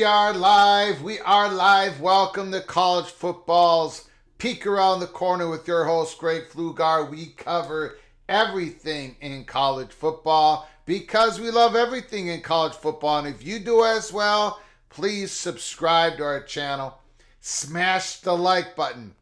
We are live. We are live. Welcome to College Football's Peek Around the Corner with your host, Greg Flugar. We cover everything in college football because we love everything in college football. And if you do as well, please subscribe to our channel. Smash the like button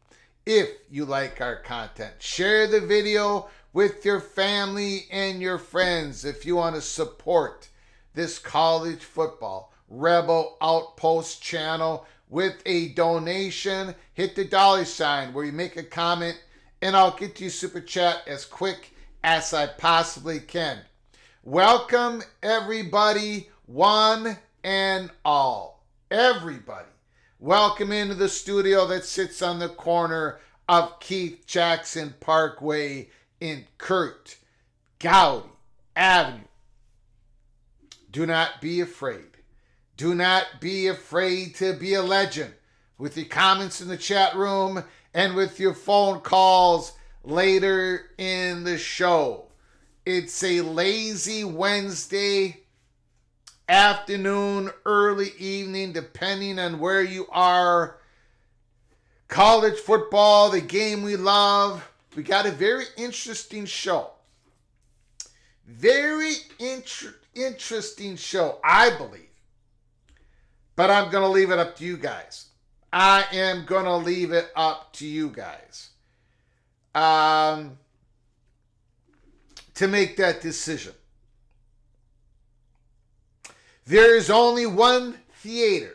if you like our content. Share the video with your family and your friends if you want to support this college football Rebel Outpost channel with a donation. Hit the $sign where you make a comment and I'll get to you super chat as quick as I possibly can. Welcome everybody, one and all. Everybody. Welcome into the studio that sits on the corner of Keith Jackson Parkway in Kurt Gowdy Avenue. Do not be afraid. Do not be afraid to be a legend with your comments in the chat room and with your phone calls later in the show. It's a lazy Wednesday afternoon, early evening, depending on where you are. College football, the game we love. We got a very interesting show. Very interesting show, I believe. But I'm going to leave it up to you guys. I am going to leave it up to you guys to make that decision. There is only one theater.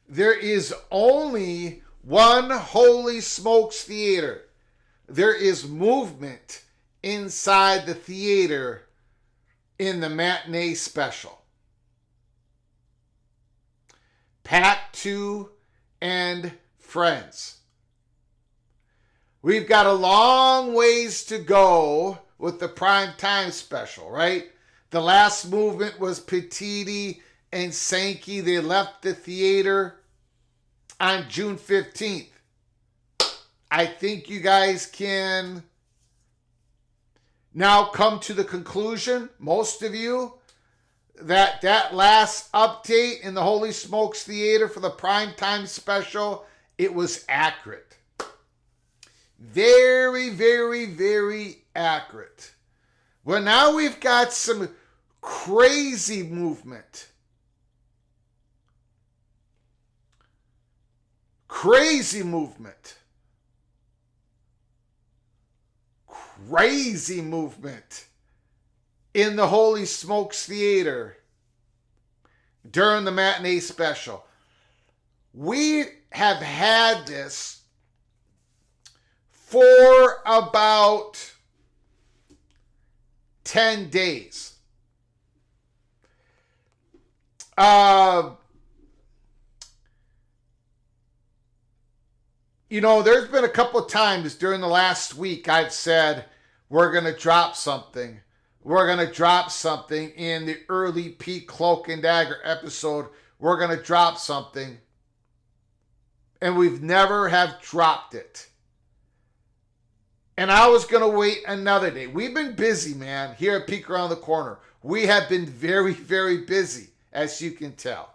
There is only one Holy Smokes theater. There is movement inside the theater in the matinee special. Pack 2 and friends. We've got a long ways to go with the prime time special, right? The last movement was Petiti and Sankey. They left the theater on June 15th. I think you guys can now come to the conclusion, most of you, that last update in the Holy Smokes Theater for the primetime special, it was accurate. Very, very, very accurate. Well, now we've got some crazy movement. Crazy movement in the Holy Smokes Theater during the matinee special. We have had this for about 10 days. There's been a couple of times during the last week I've said, we're going to drop something. We're going to drop something in the early peak Cloak and Dagger episode. We're going to drop something. And we've never have dropped it. And I was going to wait another day. We've been busy, man, here at Peek Around the Corner. We have been very, very busy, as you can tell.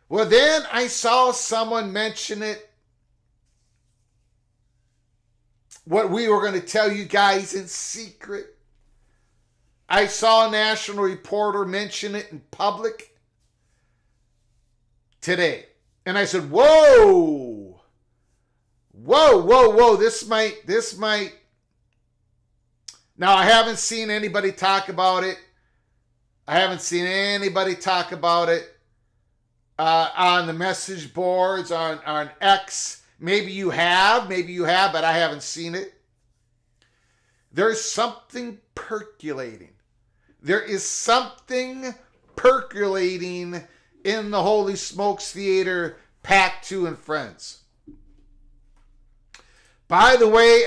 Well, then I saw someone mention it. What we were going to tell you guys in secret. I saw a national reporter mention it in public today. And I said, whoa, this might. Now, I haven't seen anybody talk about it. on the message boards, on X. Maybe you have, but I haven't seen it. There's something percolating. There is something percolating in the Holy Smokes Theater, Pack 2 and Friends. By the way,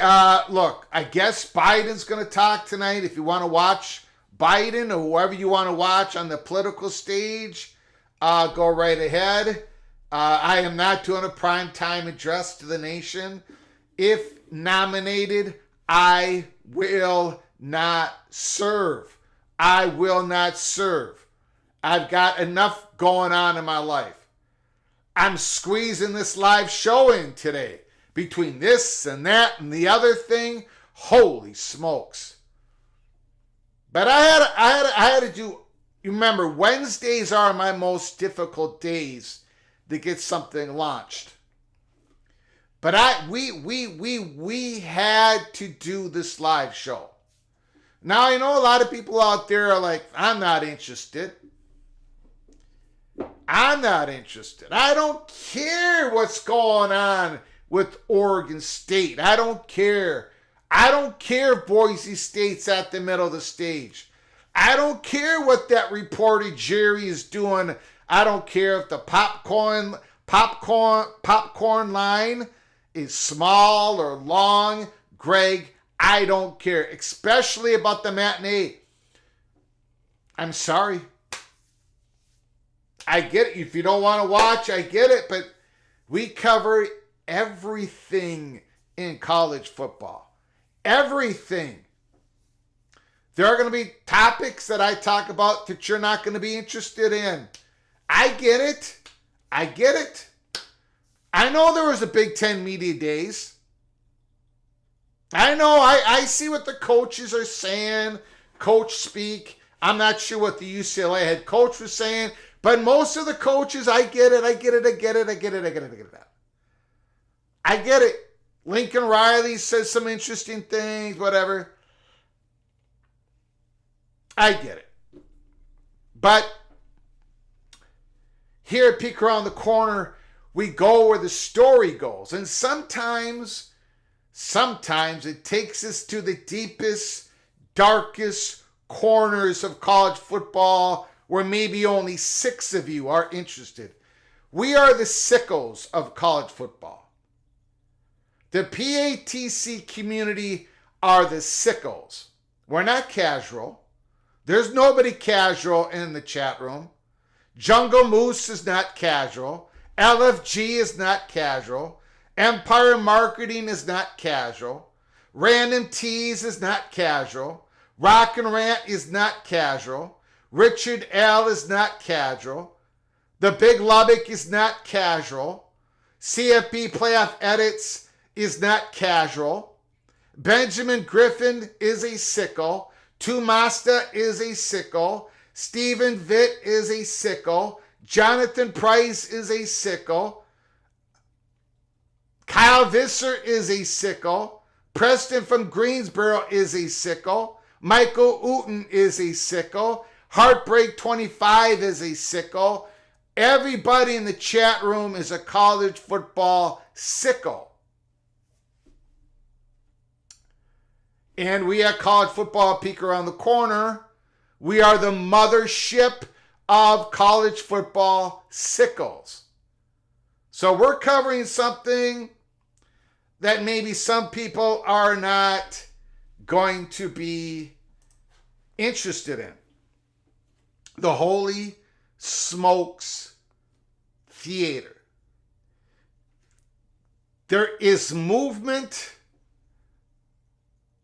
look, I guess Biden's going to talk tonight. If you want to watch Biden or whoever you want to watch on the political stage, go right ahead. I am not doing a primetime address to the nation. If nominated, I will not serve. I've got enough going on in my life. I'm squeezing this live show in today. Between this and that and the other thing, holy smokes. But I had to do, you remember, Wednesdays are my most difficult days to get something launched. But we had to do this live show. Now, I know a lot of people out there are like, I'm not interested. I don't care what's going on with Oregon State. I don't care if Boise State's at the middle of the stage. I don't care what that reporter Jerry is doing. I don't care if the popcorn line is small or long. Greg, I don't care, especially about the matinee. I'm sorry. I get it. If you don't want to watch, I get it. But we cover everything in college football. Everything. There are going to be topics that I talk about that you're not going to be interested in. I get it. I know there was a Big Ten Media Days. I know. I see what the coaches are saying. Coach speak. I'm not sure what the UCLA head coach was saying. But most of the coaches, I get it. Lincoln Riley says some interesting things, whatever. I get it. But here at Peek Around the Corner, we go where the story goes. And sometimes it takes us to the deepest, darkest corners of college football where maybe only 6 of you are interested. We are the sickos of college football. The PATC community are the sickos. We're not casual. There's nobody casual in the chat room. Jungle Moose is not casual. LFG is not casual. Empire Marketing is not casual. Random Tees is not casual. Rock and Rant is not casual. Richard L is not casual. The Big Lubbock is not casual. CFP Playoff Edits is not casual. Benjamin Griffin is a sicko. Tumasta is a sicko. Stephen Vitt is a sicko. Jonathan Price is a sicko. Kyle Visser is a sicko. Preston from Greensboro is a sicko. Michael Uten is a sicko. Heartbreak 25 is a sicko. Everybody in the chat room is a college football sicko. And we at College Football Peek Around the Corner, we are the mothership of college football sickos. So we're covering something that maybe some people are not going to be interested in. The Holy Smokes Theater. There is movement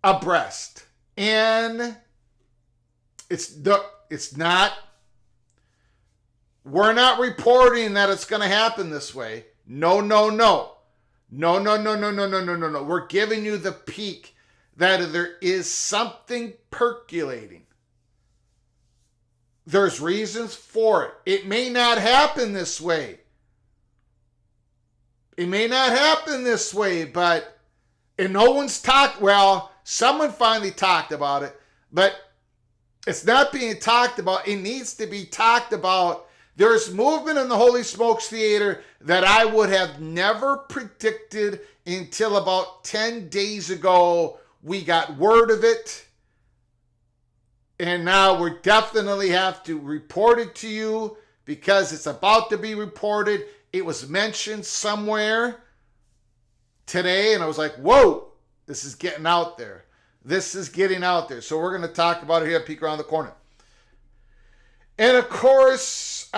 abreast, and we're not reporting that it's going to happen this way. No. We're giving you the peek that there is something percolating. There's reasons for it. It may not happen this way. But, and no one's talked, well, someone finally talked about it, but it's not being talked about. It needs to be talked about. There's movement in the Holy Smokes Theater that I would have never predicted until about 10 days ago. We got word of it. And now we definitely have to report it to you because it's about to be reported. It was mentioned somewhere today, and I was like, whoa, this is getting out there. So we're going to talk about it here at Peek Around the Corner. And of course,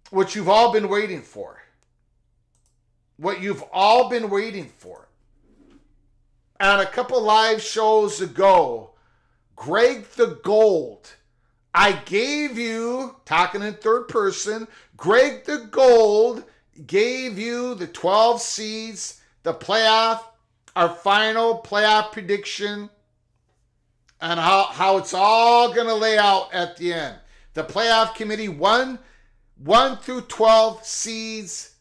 what you've all been waiting for. On a couple live shows ago, Greg the Gold, I gave you, talking in third person, Greg the Gold gave you the 12 seeds, the playoff, our final playoff prediction, and how it's all going to lay out at the end. The playoff committee, 1 through 12 seeds,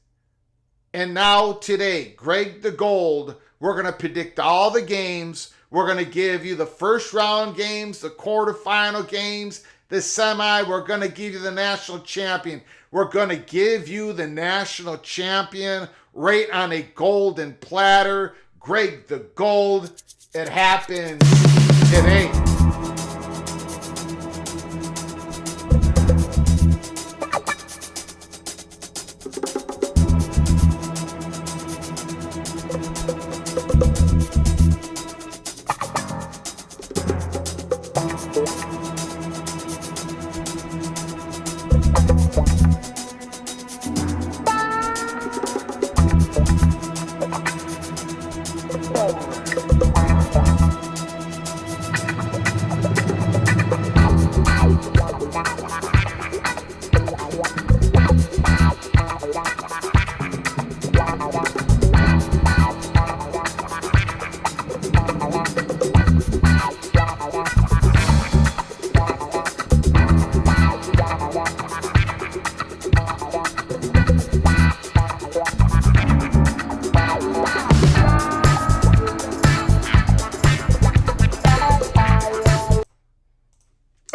and now today, Greg the Gold, we're going to predict all the games. We're going to give you the first round games, the quarterfinal games, the semi. We're going to give you the national champion. We're going to give you the national champion right on a golden platter. Greg the Gold. It happens today.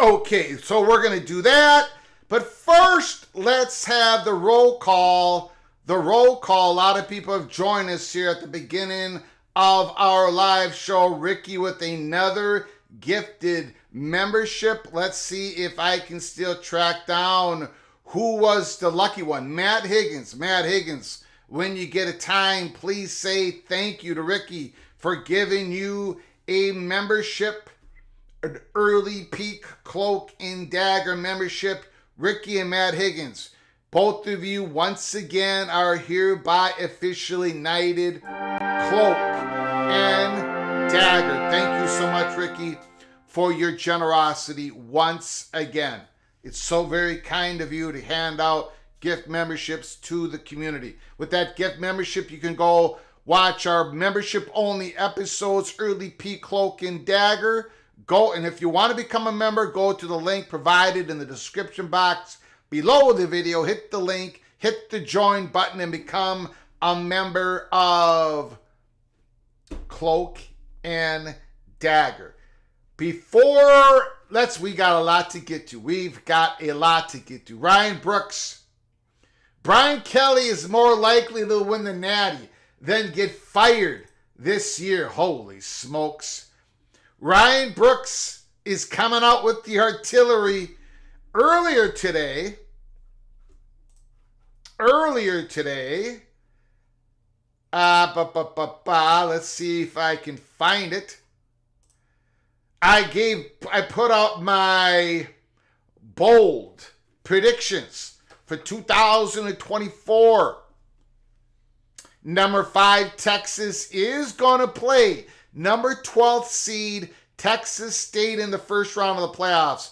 Okay, so we're going to do that. But first, let's have the roll call. A lot of people have joined us here at the beginning of our live show. Ricky with another gifted membership. Let's see if I can still track down who was the lucky one? Matt Higgins. Matt Higgins, when you get a time, please say thank you to Ricky for giving you a membership, an early peak cloak and dagger membership. Ricky and Matt Higgins, both of you once again are hereby officially knighted cloak and dagger. Thank you so much, Ricky, for your generosity once again. It's so very kind of you to hand out gift memberships to the community. With that gift membership, you can go watch our membership-only episodes, Early Peak Cloak and Dagger. Go, and if you want to become a member, go to the link provided in the description box below the video. Hit the link, hit the join button, and become a member of Cloak and Dagger. We got a lot to get to. We've got a lot to get to. Ryan Brooks. Brian Kelly is more likely to win the Natty than get fired this year. Holy smokes. Ryan Brooks is coming out with the artillery earlier today. Let's see if I can find it. I put out my bold predictions for 2024. Number 5, Texas is going to play number 12th seed Texas State in the first round of the playoffs.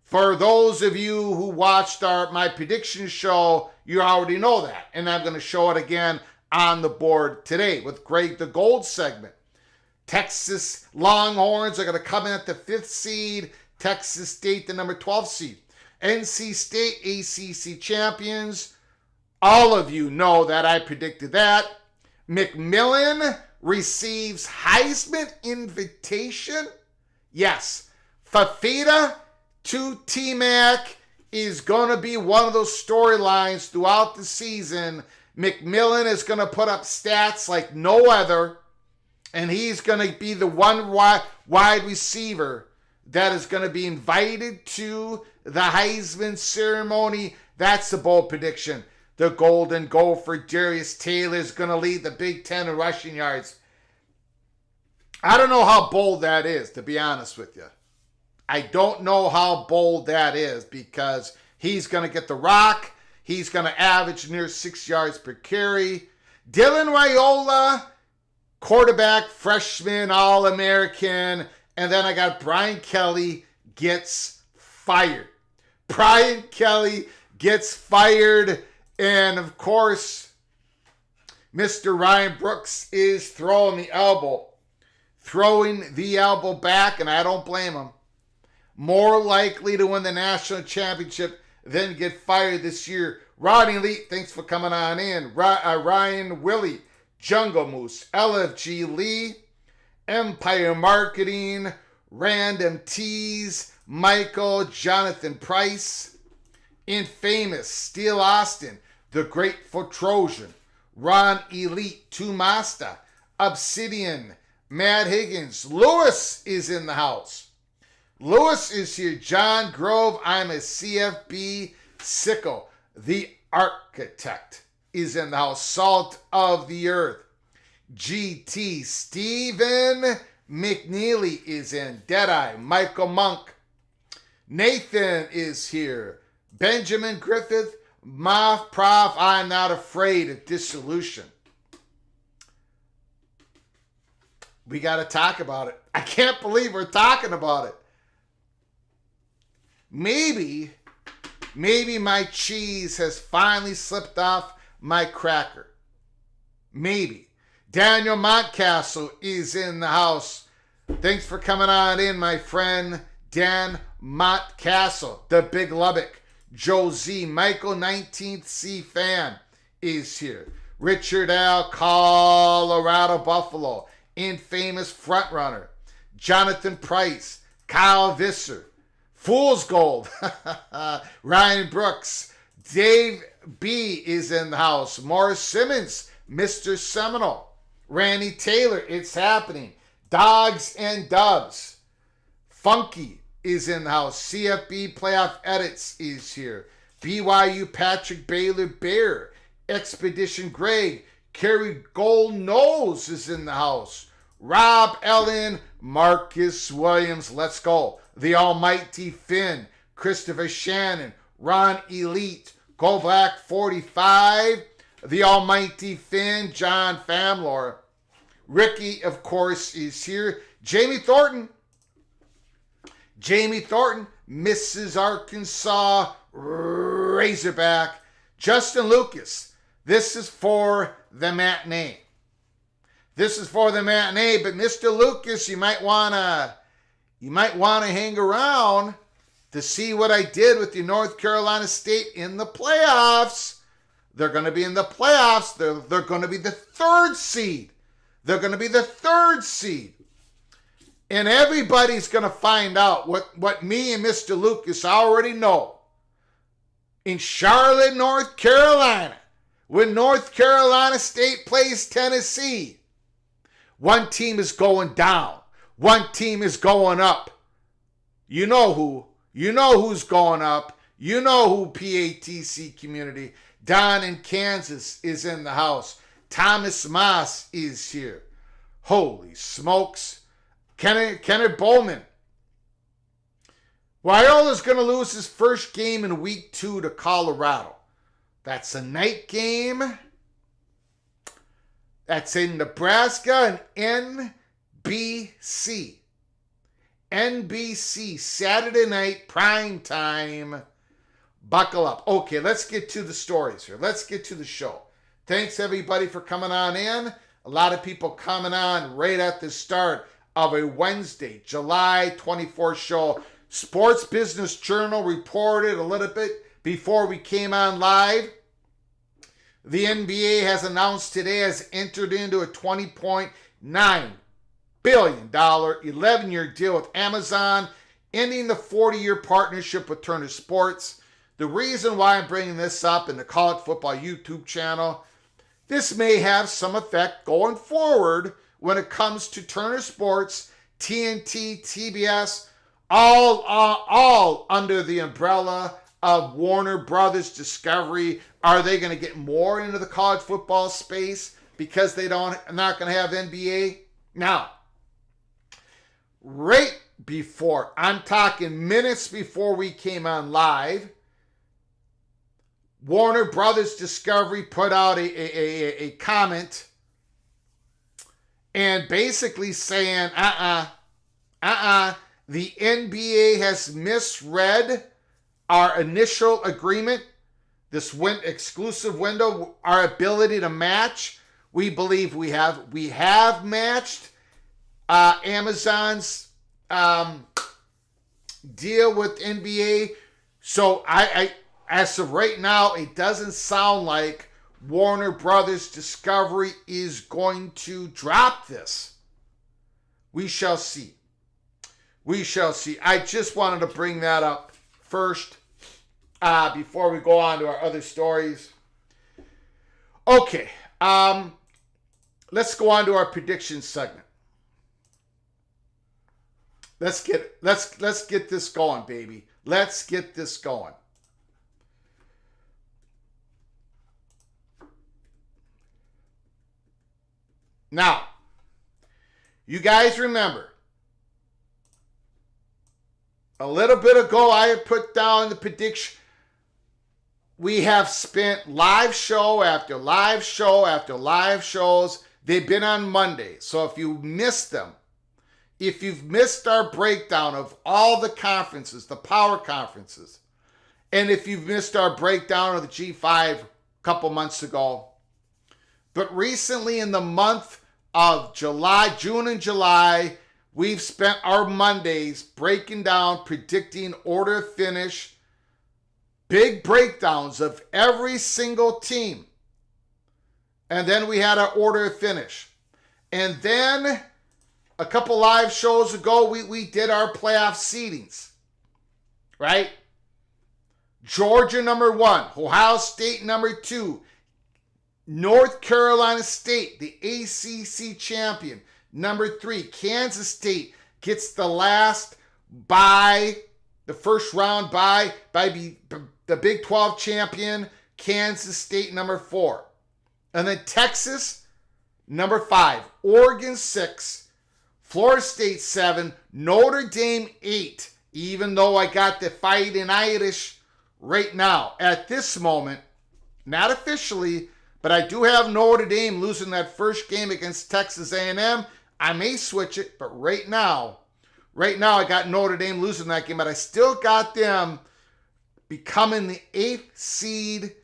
For those of you who watched my prediction show, you already know that. And I'm going to show it again on the board today with Greg the Gold segment. Texas Longhorns are going to come in at the 5th seed. Texas State, the number 12th seed. NC State, ACC champions. All of you know that I predicted that. McMillan receives Heisman invitation. Yes. Fafita to T-Mac is going to be one of those storylines throughout the season. McMillan is going to put up stats like no other. And he's going to be the one wide receiver that is going to be invited to the Heisman ceremony. That's the bold prediction. The Golden Gopher, Darius Taylor, is going to lead the Big Ten in rushing yards. I don't know how bold that is, to be honest with you. I don't know how bold that is because he's going to get the rock. He's going to average near 6 yards per carry. Dylan Raiola, quarterback, freshman, All-American. And then I got Brian Kelly gets fired. Brian Kelly gets fired. And, of course, Mr. Ryan Brooks is throwing the elbow back, and I don't blame him. More likely to win the national championship than get fired this year. Rodney Lee, thanks for coming on in. Ryan Willie, Jungle Moose, LFG Lee, Empire Marketing, Random Tees, Michael, Jonathan Price, Infamous, Steel Austin, The Grateful Trojan, Ron Elite, Tumasta, Obsidian, Matt Higgins, Lewis is in the house. Lewis is here. John Grove, I'm a CFP sicko. The Architect is in the house. Salt of the Earth. GT, Stephen McNeely is in. Deadeye, Michael Monk. Nathan is here. Benjamin Griffith, Moth Prof, I'm not afraid of dissolution. We got to talk about it. I can't believe we're talking about it. Maybe my cheese has finally slipped off my cracker. Maybe. Daniel Montcastle is in the house. Thanks for coming on in, my friend Dan Montcastle, the Big Lubbock. Josie, Michael 19th C fan is here. Richard L, Colorado Buffalo, Infamous Frontrunner. Jonathan Price, Kyle Visser, Fool's Gold, Ryan Brooks, Dave B is in the house. Morris Simmons, Mr. Seminole, Randy Taylor, it's happening. Dogs and Dubs, Funky is in the house. CFB Playoff Edits is here. BYU Patrick Baylor Bear, Expedition Greg, Kerry Gold Nose is in the house. Rob Ellen, Marcus Williams, let's go. The Almighty Finn, Christopher Shannon, Ron Elite, Go Black 45, The Almighty Finn, John Famlor. Ricky, of course, is here. Jamie Thornton, Mrs. Arkansas Razorback. Justin Lucas, this is for the matinee. But Mr. Lucas, you might wanna hang around to see what I did with the North Carolina State in the playoffs. They're going to be in the playoffs. They're going to be the third seed. And everybody's going to find out what me and Mr. Lucas already know. In Charlotte, North Carolina, when North Carolina State plays Tennessee, one team is going down. One team is going up. You know who. You know who's going up. You know who, PATC community. Don in Kansas is in the house. Thomas Moss is here. Holy smokes. Kenneth Bowman. Wyola's going to lose his first game in week 2 to Colorado. That's a night game. That's in Nebraska and NBC. NBC, Saturday night, prime time. Buckle up. Okay, let's get to the stories here. Let's get to the show. Thanks, everybody, for coming on in. A lot of people coming on right at the start of a Wednesday, July 24th show. Sports Business Journal reported a little bit before we came on live. The NBA has announced today has entered into a $20.9 billion 11-year deal with Amazon, ending the 40-year partnership with Turner Sports. The reason why I'm bringing this up in the College Football YouTube channel, this may have some effect going forward when it comes to Turner Sports, TNT, TBS, all under the umbrella of Warner Brothers Discovery. Are they going to get more into the college football space because they're not going to have NBA? Now, right before, I'm talking minutes before we came on live, Warner Brothers Discovery put out a comment and basically saying, the NBA has misread our initial agreement, this exclusive window, our ability to match. We believe we have matched Amazon's deal with NBA. So I as of right now, it doesn't sound like Warner Brothers Discovery is going to drop this. We shall see. I just wanted to bring that up first before we go on to our other stories. Okay, let's go on to our prediction segment. Let's get this going, baby. Let's get this going. Now, you guys remember, a little bit ago I had put down the prediction. We have spent live show after live show after live shows. They've been on Monday. So if you missed them, if you've missed our breakdown of all the conferences, the power conferences, and if you've missed our breakdown of the G5 a couple months ago, but recently in the month of June and July, we've spent our Mondays breaking down, predicting order of finish, big breakdowns of every single team. And then we had our order of finish. And then a couple live shows ago, we did our playoff seedings, right? Georgia number 1, Ohio State number 2, North Carolina State, the ACC champion, number 3. Kansas State gets the last bye, the first round bye, the Big 12 champion, Kansas State, number 4. And then Texas, number 5. Oregon, 6. Florida State, 7. Notre Dame, 8. Even though I got the Fighting Irish right now, at this moment, not officially, but I do have Notre Dame losing that first game against Texas A&M. I may switch it, but right now I got Notre Dame losing that game, but I still got them becoming the 8th seed.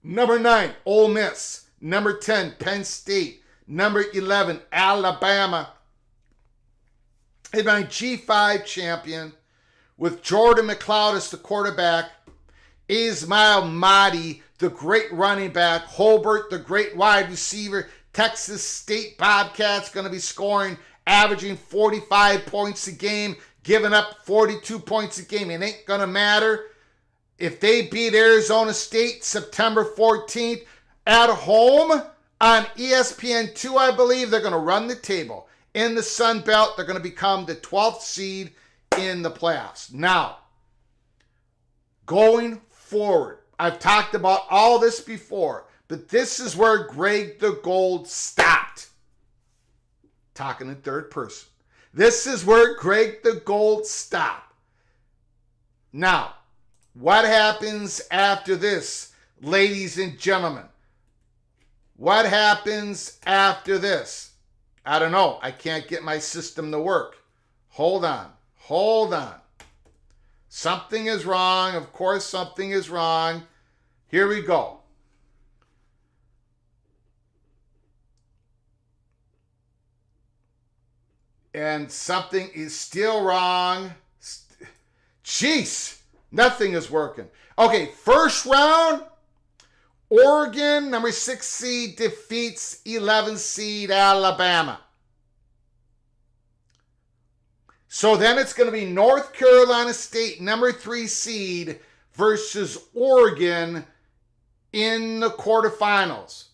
Number 9, Ole Miss. Number 10, Penn State. Number 11, Alabama. And my G5 champion with Jordan McLeod as the quarterback, Ismail Mahdi, the great running back, Hobart, the great wide receiver, Texas State Bobcats going to be scoring, averaging 45 points a game, giving up 42 points a game. It ain't going to matter. If they beat Arizona State September 14th at home on ESPN2, I believe they're going to run the table. In the Sun Belt, they're going to become the 12th seed in the playoffs. Now, going forward, I've talked about all this before, but this is where Greg the Gold stopped. Talking in third person. This is where Greg the Gold stopped. Now, what happens after this, ladies and gentlemen? What happens after this? I don't know. I can't get my system to work. Hold on. Something is wrong. Of course, something is wrong. Here we go. And something is still wrong. Jeez. Nothing is working. Okay, first round. Oregon, number 6 seed, defeats 11 seed Alabama. So then it's going to be North Carolina State, number 3 seed, versus Oregon in the quarterfinals.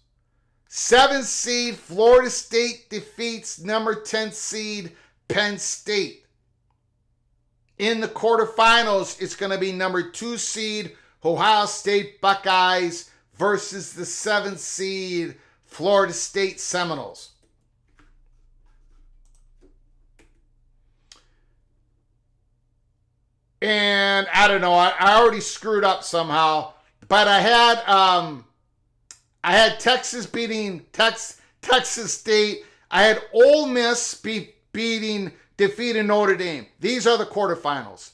7 seed, Florida State defeats number 10 seed, Penn State. In the quarterfinals, it's going to be number 2 seed, Ohio State Buckeyes, versus the 7th seed Florida State Seminoles. And I don't know, I already screwed up somehow, but I had Texas beating Texas State. I had Ole Miss defeating Notre Dame. These are the quarterfinals.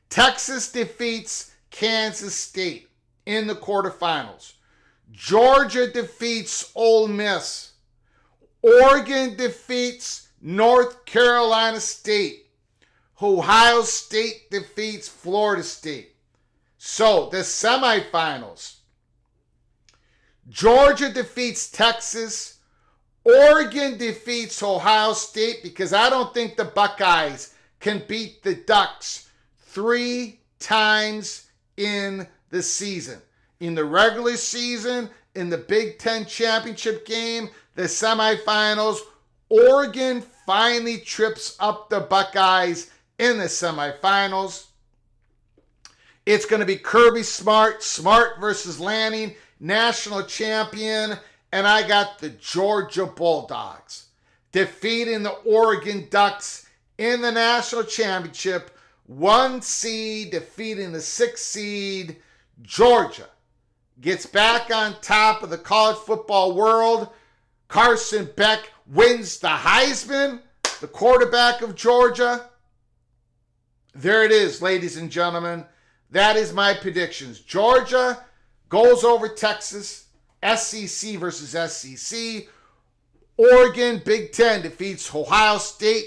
Texas defeats Kansas State in the quarterfinals. Georgia defeats Ole Miss. Oregon defeats North Carolina State. Ohio State defeats Florida State. So, the semifinals. Georgia defeats Texas. Oregon defeats Ohio State because I don't think the Buckeyes can beat the Ducks 3 times in the season. In the regular season, in the Big Ten championship game, the semifinals, Oregon finally trips up the Buckeyes in the semifinals. It's going to be Kirby Smart versus Lanning, national champion, and I got the Georgia Bulldogs defeating the Oregon Ducks in the national championship. 1 seed defeating the 6th seed. Georgia gets back on top of the college football world. Carson Beck wins the Heisman, the quarterback of Georgia. There it is, ladies and gentlemen. That is my predictions. Georgia goes over Texas. SEC versus SEC. Oregon, Big Ten defeats Ohio State.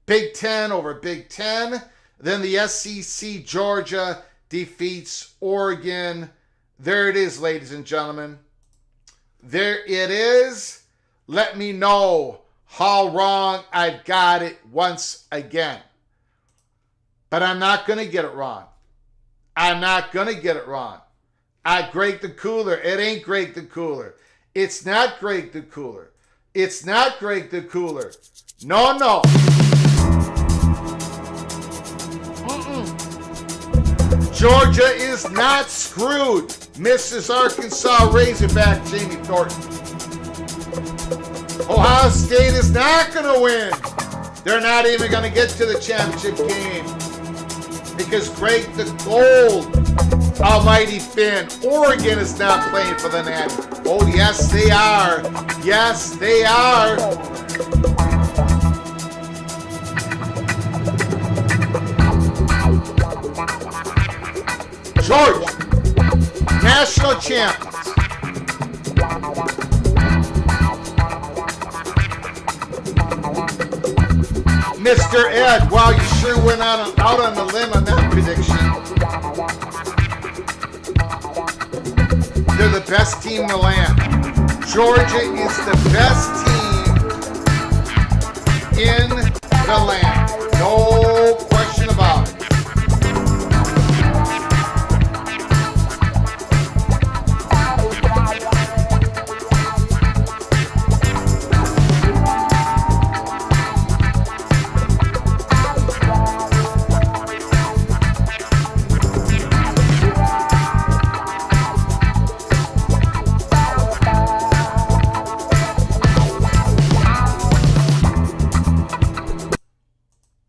Big Ten over Big Ten. Then the SEC, Georgia defeats Oregon. There it is, ladies and gentlemen. There it is. Let me know how wrong I've got it once again. But I'm not going to get it wrong. Greg the Cooler. It ain't Greg the Cooler. It's not Greg the Cooler. No. Georgia is not screwed. Misses Arkansas Razorback Jamie Thornton. Ohio State is not going to win. They're not even going to get to the championship game because Greg the Gold Almighty Finn. Oregon is not playing for the Natty. Oh, yes, they are. Yes, they are. Georgia, national champions. Mr. Ed, wow, you sure went out on the limb on that prediction. They're the best team in the land. Georgia is the best team in the land. No question about it.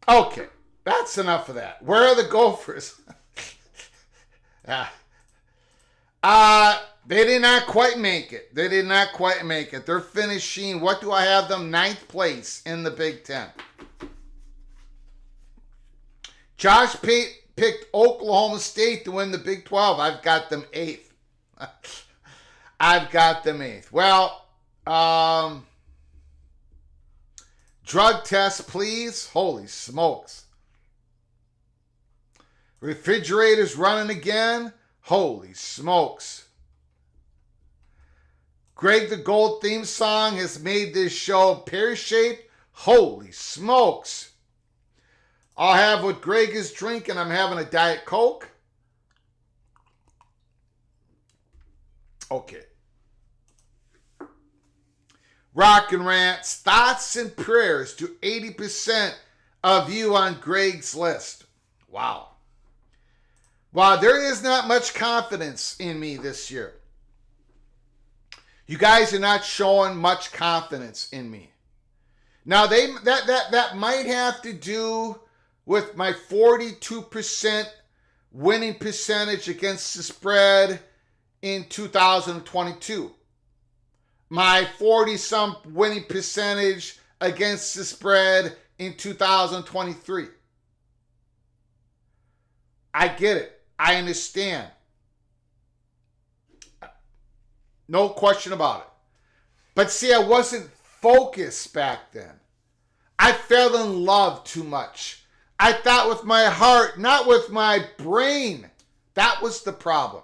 Okay, that's enough of that. Where are the Gophers? They did not quite make it. They're finishing, what do I have them? 9th place in the Big Ten. Josh picked Oklahoma State to win the Big 12. I've got them 8th. Well, drug test, please. Holy smokes. Refrigerator's running again. Holy smokes. Greg the Gold theme song has made this show pear-shaped. Holy smokes. I'll have what Greg is drinking. I'm having a Diet Coke. Okay. Rock and Rants, thoughts and prayers to 80% of you on Greg's list. Wow. Wow, there is not much confidence in me this year. You guys are not showing much confidence in me. Now, that might have to do with my 42% winning percentage against the spread in 2022. My 40-some winning percentage against the spread in 2023. I get it. I understand. No question about it. But see, I wasn't focused back then. I fell in love too much. I thought with my heart, not with my brain. That was the problem.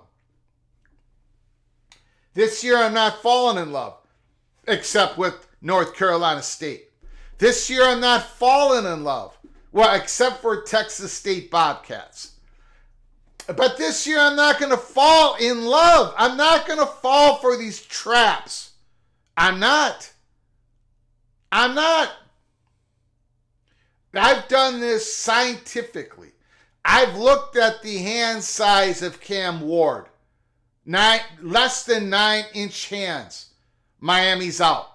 This year, I'm not falling in love, except with North Carolina State. This year, I'm not falling in love, well, except for Texas State Bobcats. But this year, I'm not going to fall in love. I'm not going to fall for these traps. I'm not. I've done this scientifically. I've looked at the hand size of Cam Ward. Less than 9-inch hands. Miami's out.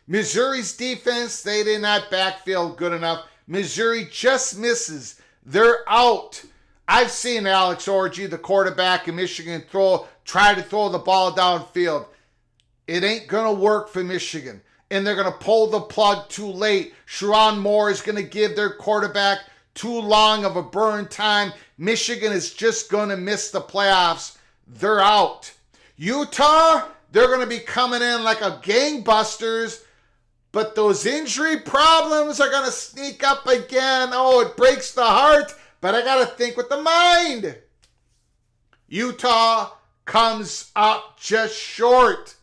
Missouri's defense, they did not backfield good enough. Missouri just misses. They're out. I've seen Alex Orji, the quarterback in Michigan, try to throw the ball downfield. It ain't going to work for Michigan. And they're going to pull the plug too late. Sharon Moore is going to give their quarterback too long of a burn time. Michigan is just going to miss the playoffs. They're out. Utah, they're going to be coming in like a gangbusters, but those injury problems are going to sneak up again. Oh, it breaks the heart, but I got to think with the mind. Utah comes up just short.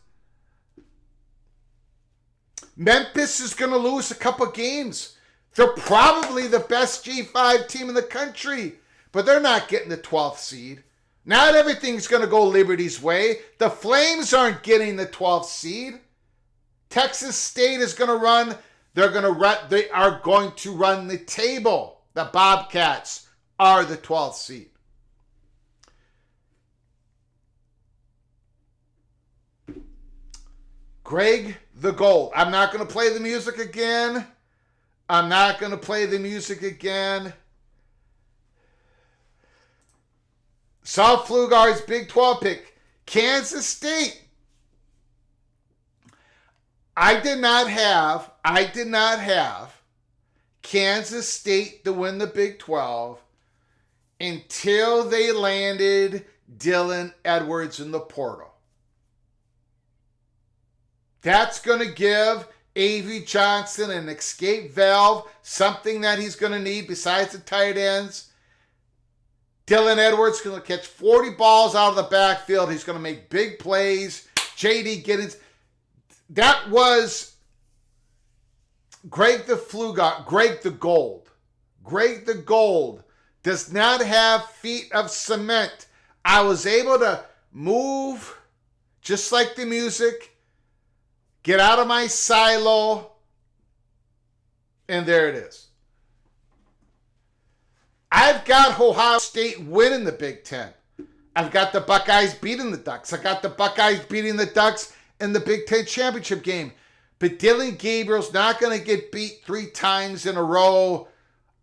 Memphis is going to lose a couple games. They're probably the best G5 team in the country, but they're not getting the 12th seed. Not everything's going to go Liberty's way. The Flames aren't getting the 12th seed. Texas State is going to run. They are going to run the table. The Bobcats are the 12th seed. Greg the Gold. I'm not going to play the music again. South Flugar's Big 12 pick. Kansas State. I did not have Kansas State to win the Big 12 until they landed Dylan Edwards in the portal. That's going to give A.V. Johnson an escape valve, something that he's going to need besides the tight ends. Dylan Edwards is going to catch 40 balls out of the backfield. He's going to make big plays. J.D. Giddens. That was Greg the Gold. Greg the Gold does not have feet of cement. I was able to move just like the music, get out of my silo, and there it is. I've got Ohio State winning the Big Ten. I've got the Buckeyes beating the Ducks. I got the Buckeyes beating the Ducks in the Big Ten championship game. But Dylan Gabriel's not going to get beat 3 times in a row.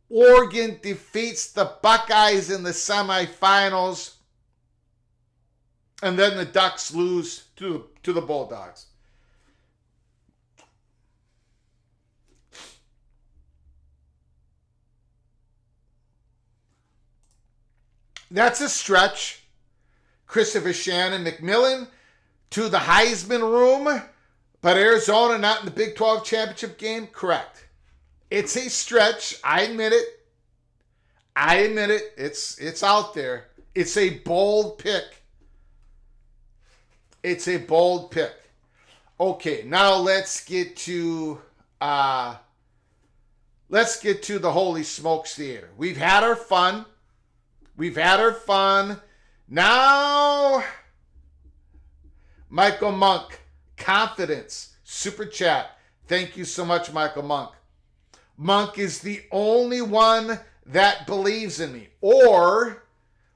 Oregon defeats the Buckeyes in the semifinals. And then the Ducks lose to the Bulldogs. That's a stretch. Christopher Shannon McMillan to the Heisman room, but Arizona not in the Big 12 championship game? Correct. It's a stretch. I admit it. It's out there. It's a bold pick. Okay, now let's get to the Holy Smokes Theater. We've had our fun. Now, Michael Monk, Confidence, Super Chat. Thank you so much, Michael Monk. Monk is the only one that believes in me. Or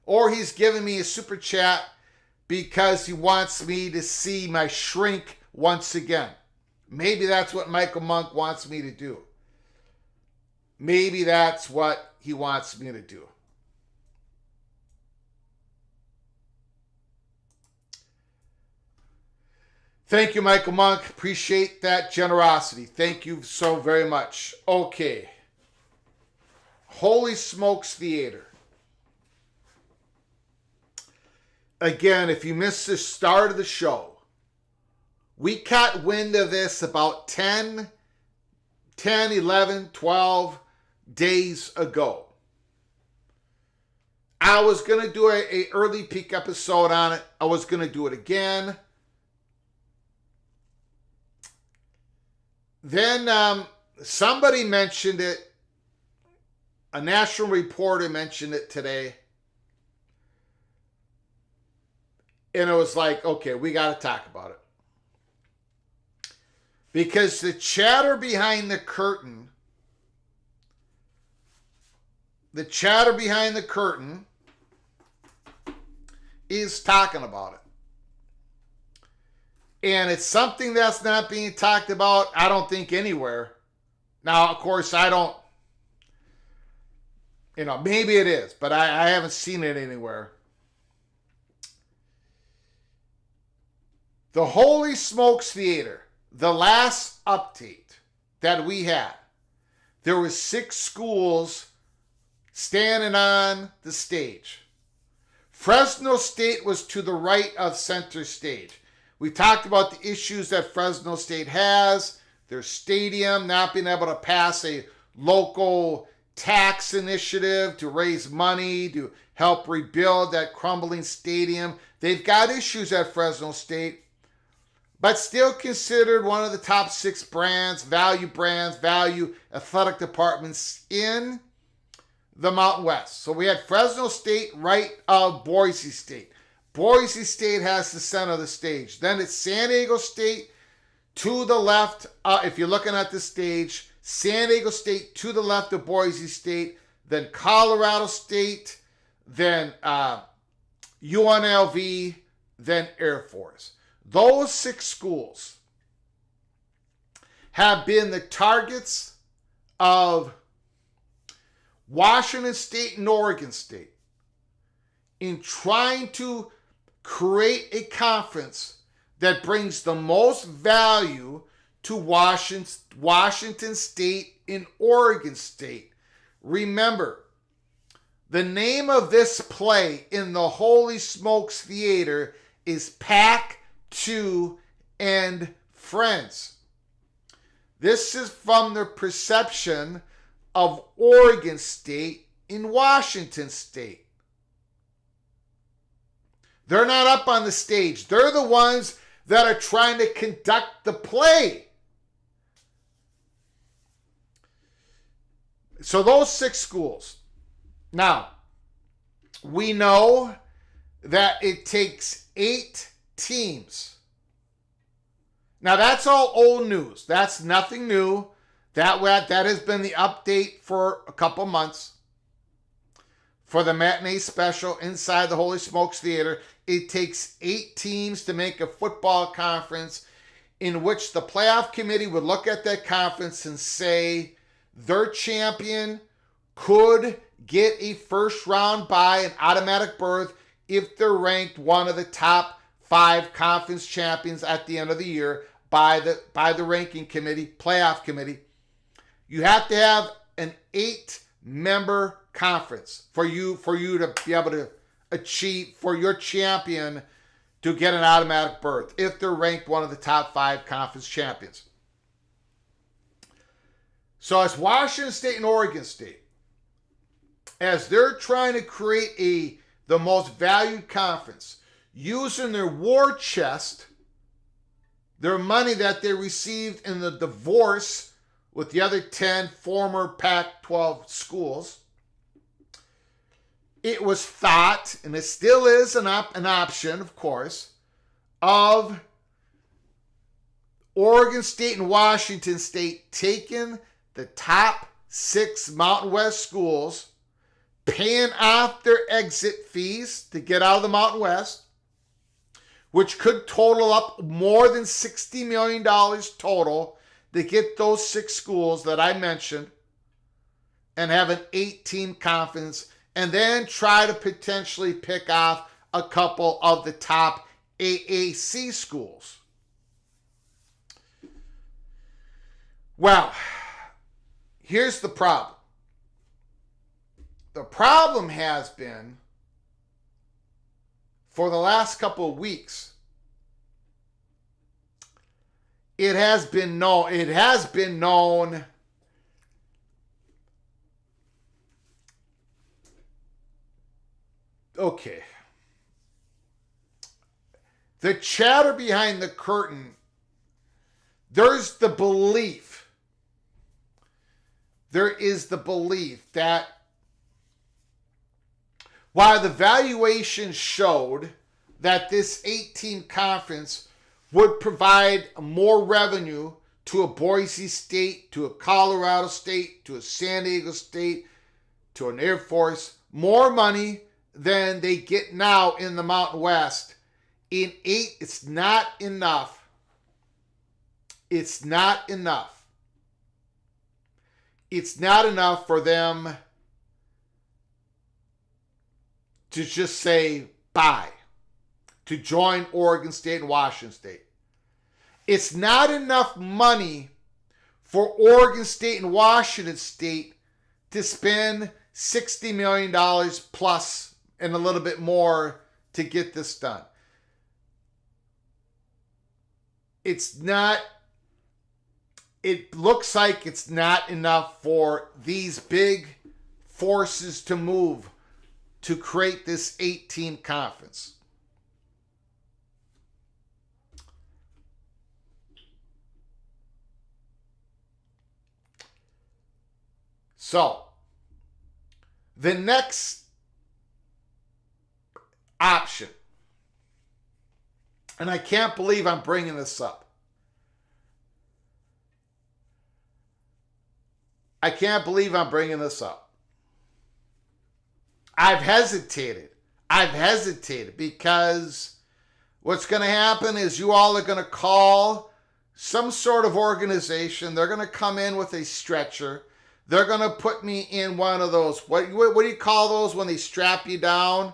he's giving me a Super Chat because he wants me to see my shrink once again. Maybe that's what Michael Monk wants me to do. Maybe that's what he wants me to do. Thank you, Michael Monk. Appreciate that generosity. Thank you so very much. Okay. Holy Smokes Theater. Again, if you missed the start of the show, we caught wind of this about 10, 11, 12 days ago. I was going to do a early peek episode on it. I was going to do it again. Then somebody mentioned it. A national reporter mentioned it today. And it was like, okay, we got to talk about it. Because the chatter behind the curtain is talking about it. And it's something that's not being talked about, I don't think, anywhere. Now, of course, I don't, maybe it is, but I haven't seen it anywhere. The Holy Smokes Theater, the last update that we had, there were 6 schools standing on the stage. Fresno State was to the right of center stage. We talked about the issues that Fresno State has, their stadium, not being able to pass a local tax initiative to raise money to help rebuild that crumbling stadium. They've got issues at Fresno State, but still considered one of the top 6 value athletic departments in the Mountain West. So we had Fresno State right of Boise State. Boise State has the center of the stage. Then it's San Diego State to the left. If you're looking at the stage, San Diego State to the left of Boise State. Then Colorado State. Then UNLV. Then Air Force. Those 6 schools have been the targets of Washington State and Oregon State in trying to create a conference that brings the most value to Washington State and Oregon State. Remember, the name of this play in the Holy Smokes Theater is Pac-2 and Friends. This is from the perception of Oregon State in Washington State. They're not up on the stage. They're the ones that are trying to conduct the play. So those 6 schools. Now, we know that it takes 8 teams. Now, that's all old news. That's nothing new. That has been the update for a couple months. For the matinee special inside the Holy Smokes Theater, it takes 8 teams to make a football conference in which the playoff committee would look at that conference and say their champion could get a first round bye, an automatic berth, if they're ranked one of the top 5 conference champions at the end of the year by the ranking committee, playoff committee. You have to have an 8-member conference for you to be able to achieve, for your champion to get an automatic berth if they're ranked one of the top 5 conference champions. So as Washington State and Oregon State, as they're trying to create the most valued conference, using their war chest, their money that they received in the divorce with the other 10 former Pac-12 schools, it was thought, and it still is an option, of course, of Oregon State and Washington State taking the top 6 Mountain West schools, paying off their exit fees to get out of the Mountain West, which could total up more than $60 million total to get those 6 schools that I mentioned, and have an 8-team conference, and then try to potentially pick off a couple of the top AAC schools. Well, here's the problem. The problem has been, for the last couple of weeks, it has been known okay. The chatter behind the curtain, there is the belief that while the valuation showed that this 8-team conference would provide more revenue to a Boise State, to a Colorado State, to a San Diego State, to an Air Force, more money than they get now in the Mountain West. In 8, it's not enough. It's not enough. It's not enough for them to just say bye, to join Oregon State and Washington State. It's not enough money for Oregon State and Washington State to spend $60 million plus and a little bit more to get this done. It looks like it's not enough for these big forces to move to create this 8-team conference. So, the next option, and I can't believe I'm bringing this up. I've hesitated because what's going to happen is you all are going to call some sort of organization. They're going to come in with a stretcher. They're going to put me in one of those, what do you call those when they strap you down?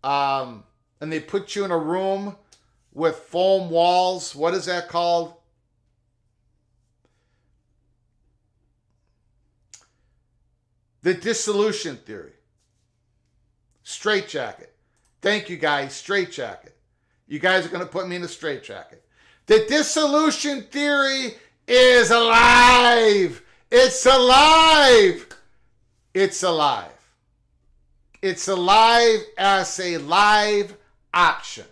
And they put you in a room with foam walls. What is that called? The dissolution theory. Straitjacket. Thank you, guys. Straitjacket. You guys are going to put me in a straitjacket. The dissolution theory is alive. It's alive. It's alive. It's alive as a live option.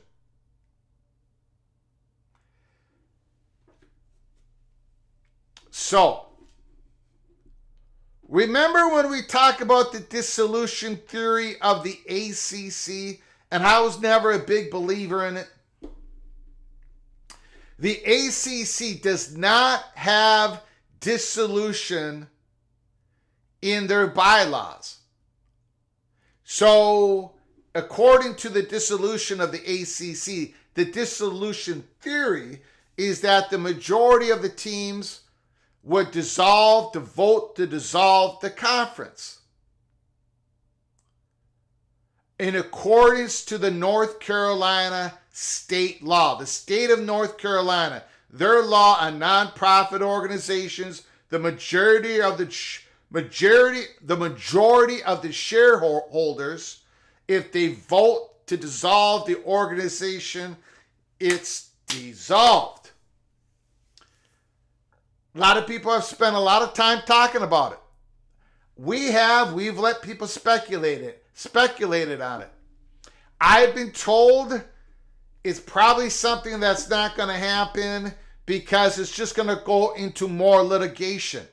So, remember when we talk about the dissolution theory of the ACC and I was never a big believer in it? The ACC does not have dissolution in their bylaws. So, according to the dissolution of the ACC, the dissolution theory is that the majority of the teams would vote to dissolve the conference. In accordance to the North Carolina state law, the state of North Carolina, their law on nonprofit organizations, the majority of the shareholders, if they vote to dissolve the organization, it's dissolved. A lot of people have spent a lot of time talking about it. We've let people speculated on it. I've been told it's probably something that's not going to happen because it's just going to go into more litigation.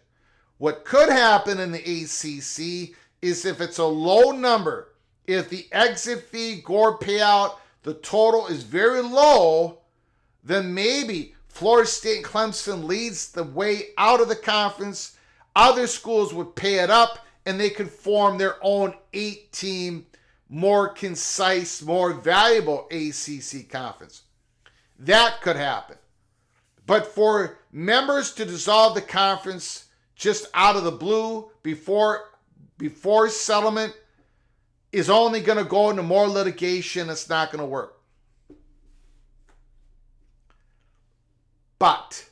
What could happen in the ACC is if it's a low number, if the exit fee, gore payout, the total is very low, then maybe Florida State and Clemson leads the way out of the conference. Other schools would pay it up and they could form their own 8-team, more concise, more valuable ACC conference. That could happen. But for members to dissolve the conference just out of the blue before settlement is only going to go into more litigation. It's not going to work. But,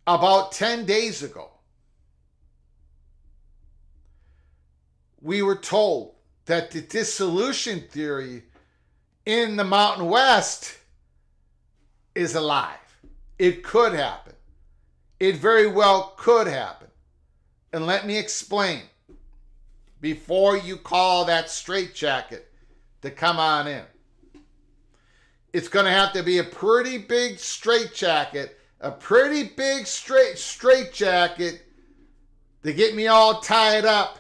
about 10 days ago, we were told that the dissolution theory in the Mountain West is alive. It could happen. It very well could happen. And let me explain before you call that straitjacket to come on in. It's going to have to be a pretty big straitjacket, a pretty big straitjacket to get me all tied up.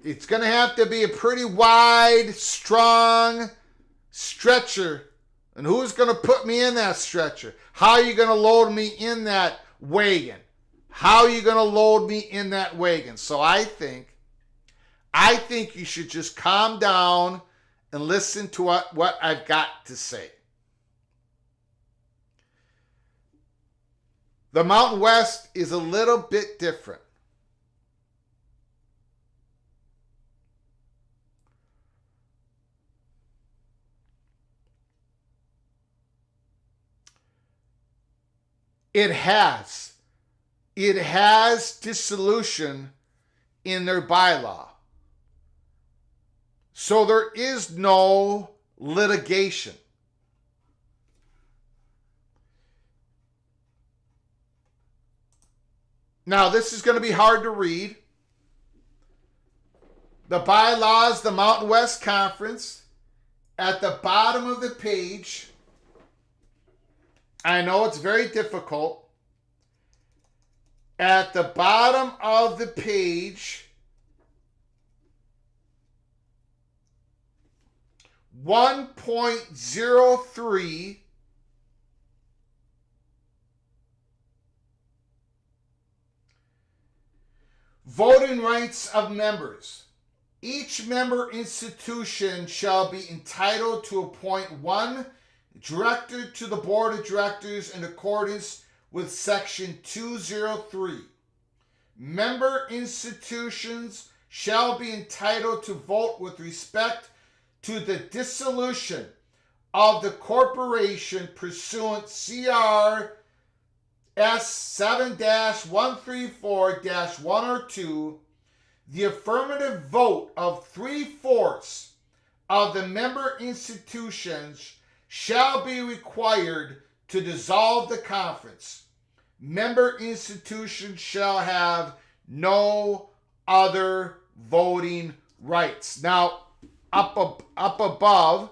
It's going to have to be a pretty wide, strong stretcher. And who's going to put me in that stretcher? How are you going to load me in that wagon? How are you going to load me in that wagon? So I think you should just calm down and listen to what I've got to say. The Mountain West is a little bit different. It has dissolution in their bylaw. So there is no litigation. Now, this is going to be hard to read. The bylaws, the Mountain West Conference, at the bottom of the page, I know it's very difficult. At the bottom of the page, 1.03, Voting rights of members. Each member institution shall be entitled to appoint one director to the board of directors in accordance with Section 203. Member institutions shall be entitled to vote with respect to the dissolution of the corporation pursuant CRS 7-134-102. The affirmative vote of 3/4 of the member institutions shall be required to dissolve the conference. Member institutions shall have no other voting rights. Now, up above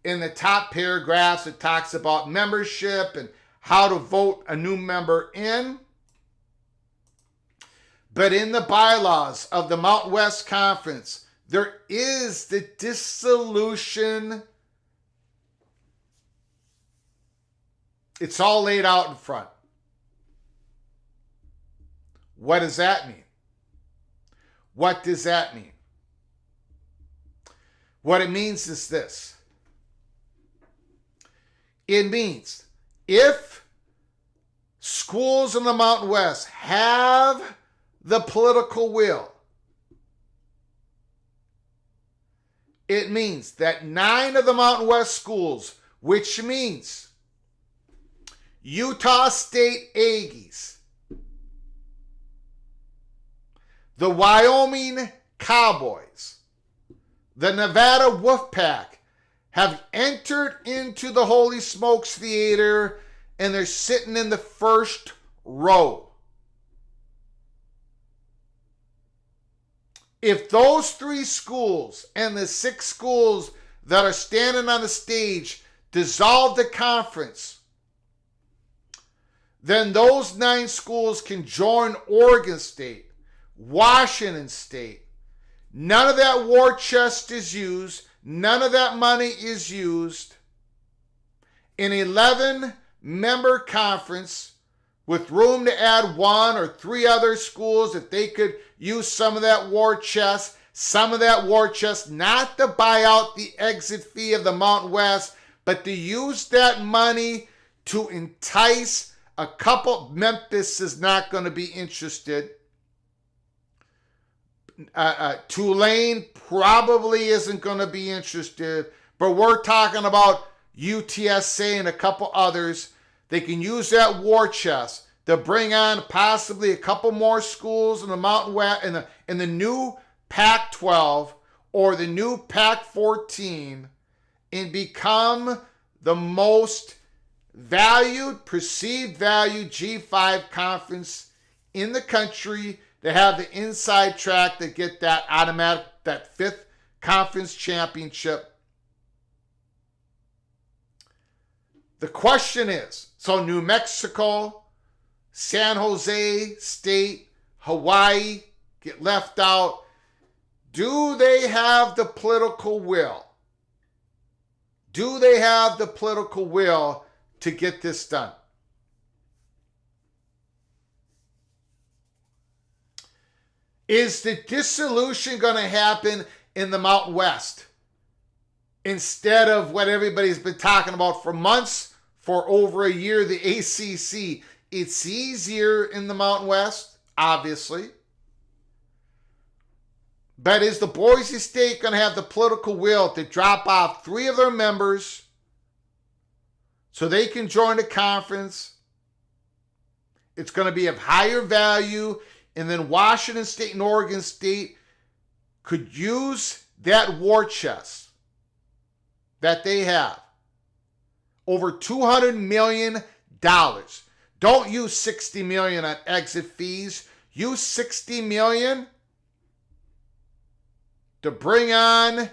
in the top paragraphs, it talks about membership and how to vote a new member in. But in the bylaws of the Mountain West Conference, there is the dissolution. It's all laid out in front. What does that mean? What does that mean? What it means is this. It means if schools in the Mountain West have the political will, it means that 9 of the Mountain West schools, which means Utah State Aggies, the Wyoming Cowboys, the Nevada Wolfpack, have entered into the Holy Smokes Theater, and they're sitting in the first row. If those 3 schools and the 6 schools that are standing on the stage dissolve the conference, then those 9 schools can join Oregon State, Washington State. None of that war chest is used. None of that money is used. An 11-member conference with room to add 1 or 3 other schools if they could use some of that war chest. Some of that war chest not to buy out the exit fee of the Mountain West, but to use that money to entice a couple. Memphis is not going to be interested. Tulane probably isn't going to be interested, but we're talking about UTSA and a couple others. They can use that war chest to bring on possibly a couple more schools in the Mountain West, in the new Pac-12 or the new Pac-14, and become the most perceived valued G5 conference in the country, to have the inside track to get that automatic, that 5th conference championship. The question is, so New Mexico, San Jose State, Hawaii get left out. Do they have the political will? Do they have the political will to get this done? Is the dissolution going to happen in the Mountain West instead of what everybody's been talking about for months, for over a year, the ACC? It's easier in the Mountain West, obviously. But is the Boise State going to have the political will to drop off 3 of their members so they can join the conference? It's going to be of higher value. And then Washington State and Oregon State could use that war chest that they have. Over $200 million. Don't use $60 million on exit fees. Use $60 million to bring on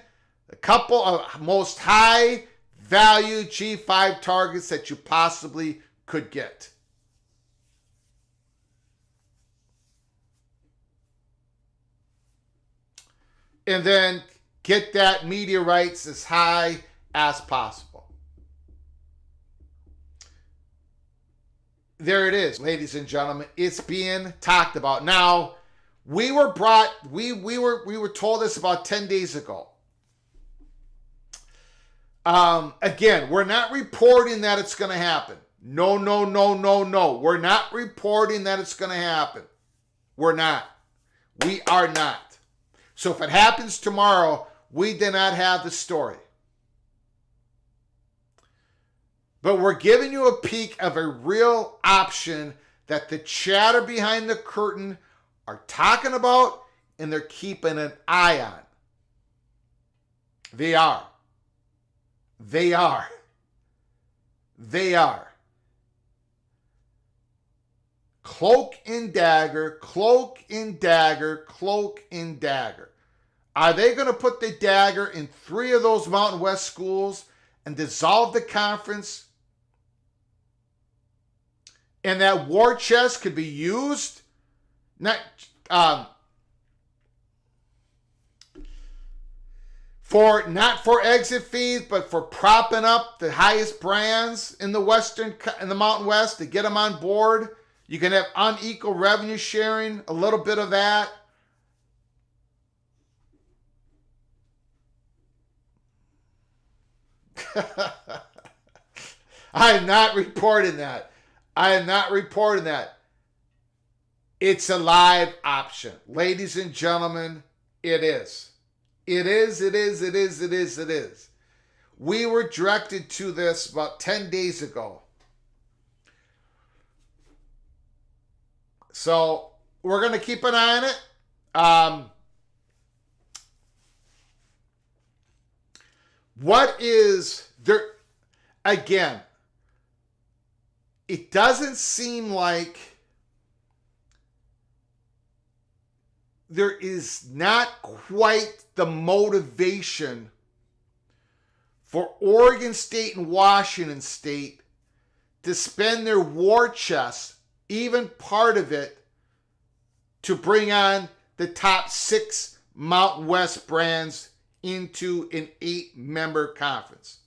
a couple of most high value G5 targets that you possibly could get. And then get that media rights as high as possible. There it is, ladies and gentlemen. It's being talked about. Now, We were told this about 10 days ago. Again, we're not reporting that it's going to happen. No. We're not reporting that it's going to happen. We're not. We are not. So if it happens tomorrow, we do not have the story. But we're giving you a peek of a real option that the chatter behind the curtain are talking about and they're keeping an eye on. They are. Cloak and dagger, cloak and dagger, cloak and dagger. Are they going to put the dagger in 3 of those Mountain West schools and dissolve the conference? And that war chest could be used not for exit fees, but for propping up the highest brands in the Mountain West to get them on board. You can have unequal revenue sharing, a little bit of that. I am not reporting that. It's a live option. Ladies and gentlemen, it is. It is. We were directed to this about 10 days ago. So we're going to keep an eye on it. What is there? Again, it doesn't seem like there is not quite the motivation for Oregon State and Washington State to spend their war chest, even part of it, to bring on the top 6 Mountain West brands into an 8-member conference.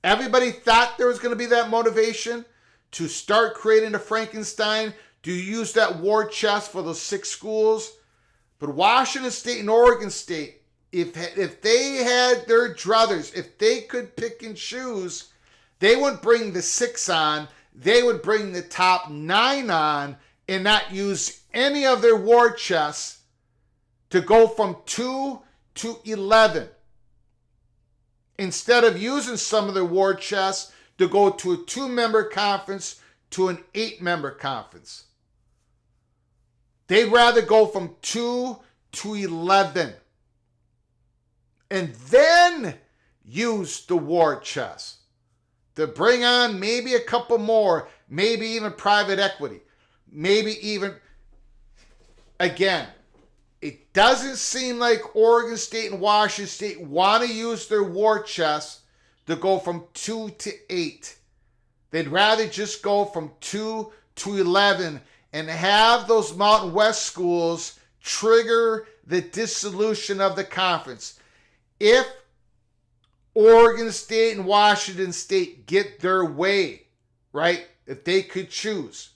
Everybody thought there was going to be that motivation to start creating a Frankenstein, to use that war chest for those 6 schools. But Washington State and Oregon State, if they had their druthers, if they could pick and choose, they wouldn't bring the 6 on. They would bring the top 9 on and not use any of their war chests to go from 2 to 11. Instead of using some of their war chests to go to a 2-member conference to an 8-member conference. They'd rather go from 2 to 11 and then use the war chest to bring on maybe a couple more, maybe even private equity, maybe even, again, it doesn't seem like Oregon State and Washington State want to use their war chest to go from 2 to 8. They'd rather just go from 2 to 11 and have those Mountain West schools trigger the dissolution of the conference. If Oregon State and Washington State get their way, right, if they could choose,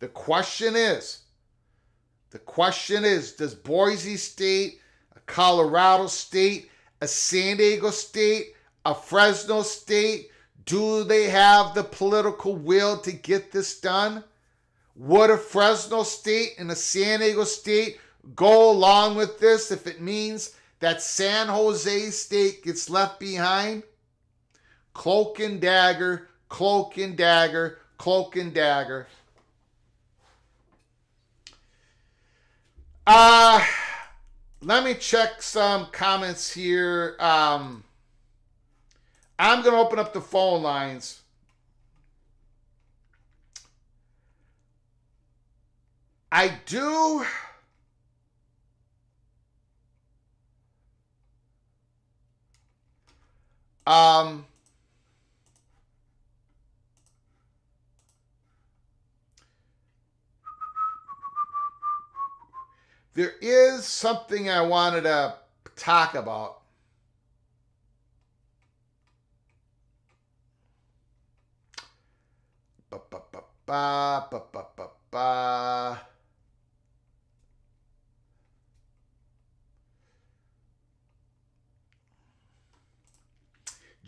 the question is, does Boise State, a Colorado State, a San Diego State, a Fresno State, do they have the political will to get this done? Would a Fresno State and a San Diego State go along with this if it means that San Jose State gets left behind? Cloak and dagger, cloak and dagger, cloak and dagger. Let me check some comments here. I'm going to open up the phone lines. I do. There is something I wanted to talk about.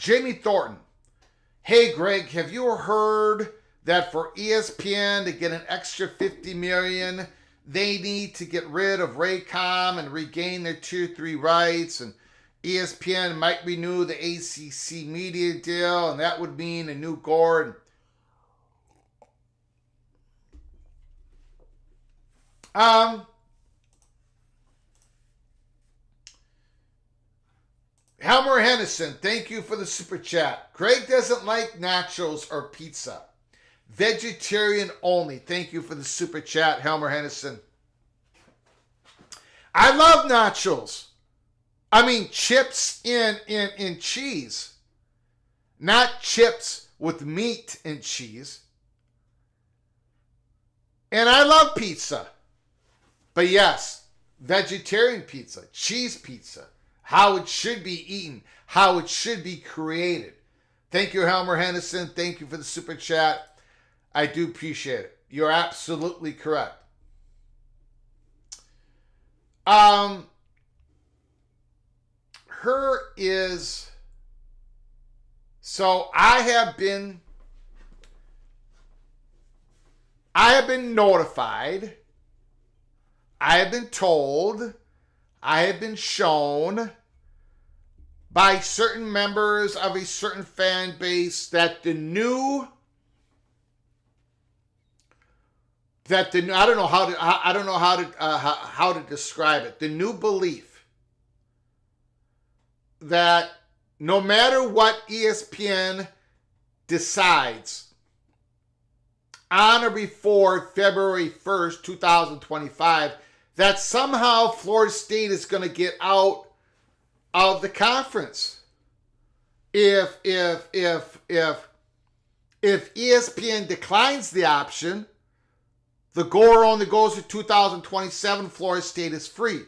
Jamie Thornton. Hey, Greg, have you heard that for ESPN to get an extra $50 million, they need to get rid of Raycom and regain their Tier 3 rights, and ESPN might renew the ACC media deal, and that would mean a new Gore. Helmer Henderson, thank you for the super chat. Greg doesn't like nachos or pizza. Vegetarian only. Thank you for the super chat, Helmer Henderson. I love nachos. I mean chips in cheese. Not chips with meat and cheese. And I love pizza. But yes, vegetarian pizza, cheese pizza, how it should be eaten, how it should be created. Thank you, Helmer Henderson. Thank you for the super chat. I do appreciate it. You're absolutely correct. So I have been notified, I have been told, I have been shown by certain members of a certain fan base that I don't know how to describe it. The new belief that no matter what ESPN decides on or before February 1st, 2025, that somehow Florida State is going to get out of the conference. If ESPN declines the option, the Gore only goes to 2027, Florida State is free.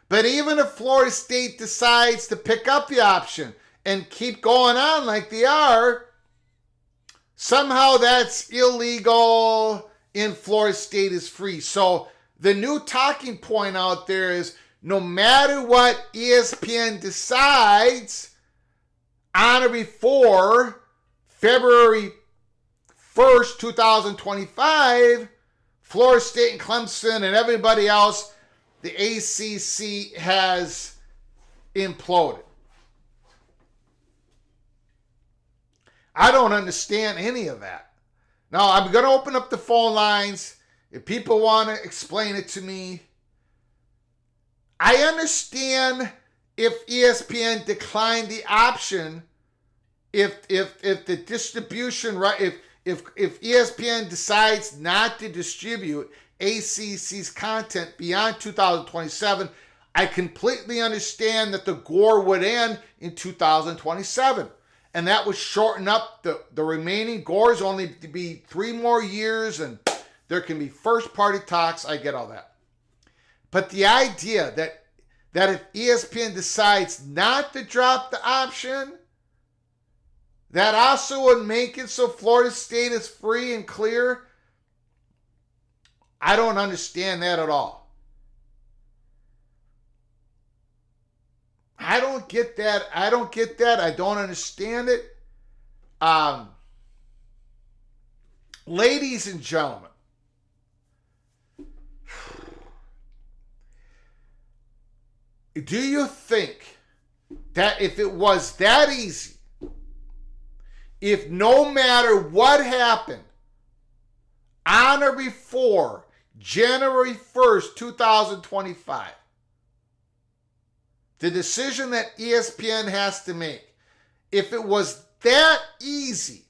But even if Florida State decides to pick up the option and keep going on like they are, somehow that's illegal and Florida State is free. So the new talking point out there is no matter what ESPN decides on or before February 1st, 2025, Florida State and Clemson and everybody else, the ACC has imploded. I don't understand any of that. Now, I'm going to open up the phone lines. If people want to explain it to me, I understand if ESPN declined the option, if the distribution right, if ESPN decides not to distribute ACC's content beyond 2027, I completely understand that the Gore would end in 2027. And that would shorten up the remaining Gores only to be 3 more years, and there can be first-party talks. I get all that. But the idea that if ESPN decides not to drop the option, that also would make it so Florida State is free and clear, I don't understand that at all. I don't get that. I don't understand it. Ladies and gentlemen, do you think that if it was that easy, if no matter what happened on or before January 1st, 2025, the decision that ESPN has to make, if it was that easy,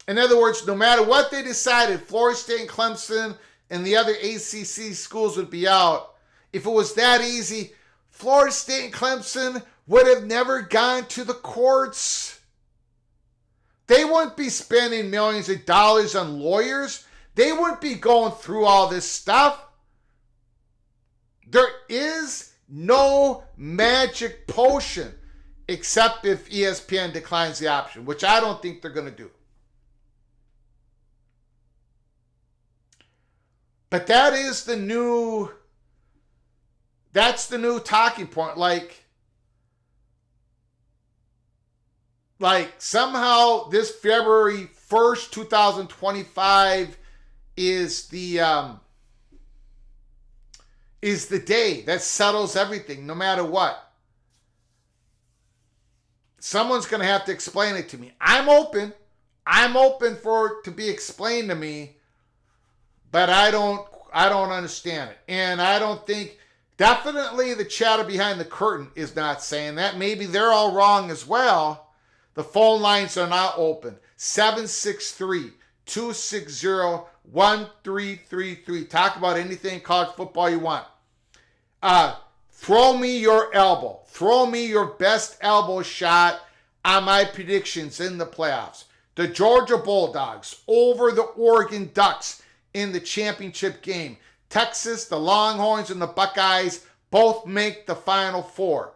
in other words, no matter what they decided, Florida State and Clemson and the other ACC schools would be out, if it was that easy, Florida State and Clemson would have never gone to the courts. They wouldn't be spending millions of dollars on lawyers. They wouldn't be going through all this stuff. There is no magic potion except if ESPN declines the option, which I don't think they're going to do. But that's the new talking point. Like, like somehow this February 1st, 2025 is the day that settles everything, no matter what. Someone's going to have to explain it to me. I'm open for it to be explained to me, but I don't understand it. And I don't think, definitely the chatter behind the curtain is not saying that. Maybe they're all wrong as well. The phone lines are now open. 763-260-1333. Talk about anything college football you want. Throw me your elbow. Throw me your best elbow shot on my predictions in the playoffs. The Georgia Bulldogs over the Oregon Ducks in the championship game. Texas, the Longhorns, and the Buckeyes both make the Final Four.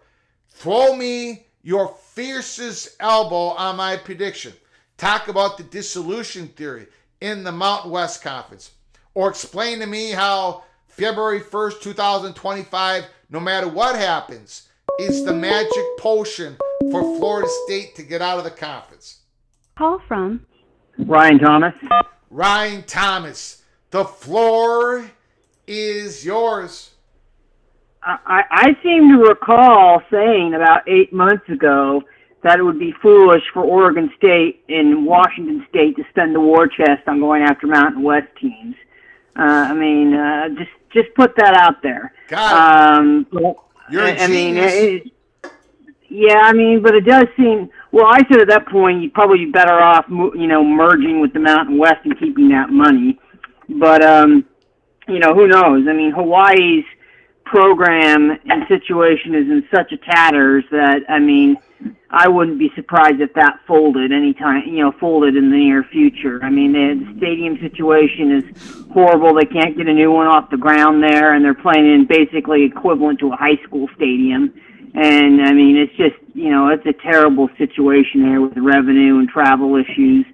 Throw me your fiercest elbow on my prediction. Talk about the dissolution theory in the Mountain West Conference. Or explain to me how February 1st, 2025, no matter what happens, is the magic potion for Florida State to get out of the conference. Call from Ryan Thomas. Ryan Thomas, the floor is yours. I seem to recall saying about 8 months ago that it would be foolish for Oregon State and Washington State to spend the war chest on going after Mountain West teams. Just put that out there. Got it. You're a genius. But it does seem. Well, I said at that point you'd probably be better off, merging with the Mountain West and keeping that money. But who knows? I mean, Hawaii's program and situation is in such a tatters that I wouldn't be surprised if that folded folded in the near future. The stadium situation is horrible. They can't get a new one off the ground there, and they're playing in basically equivalent to a high school stadium. And it's just, it's a terrible situation there with the revenue and travel issues.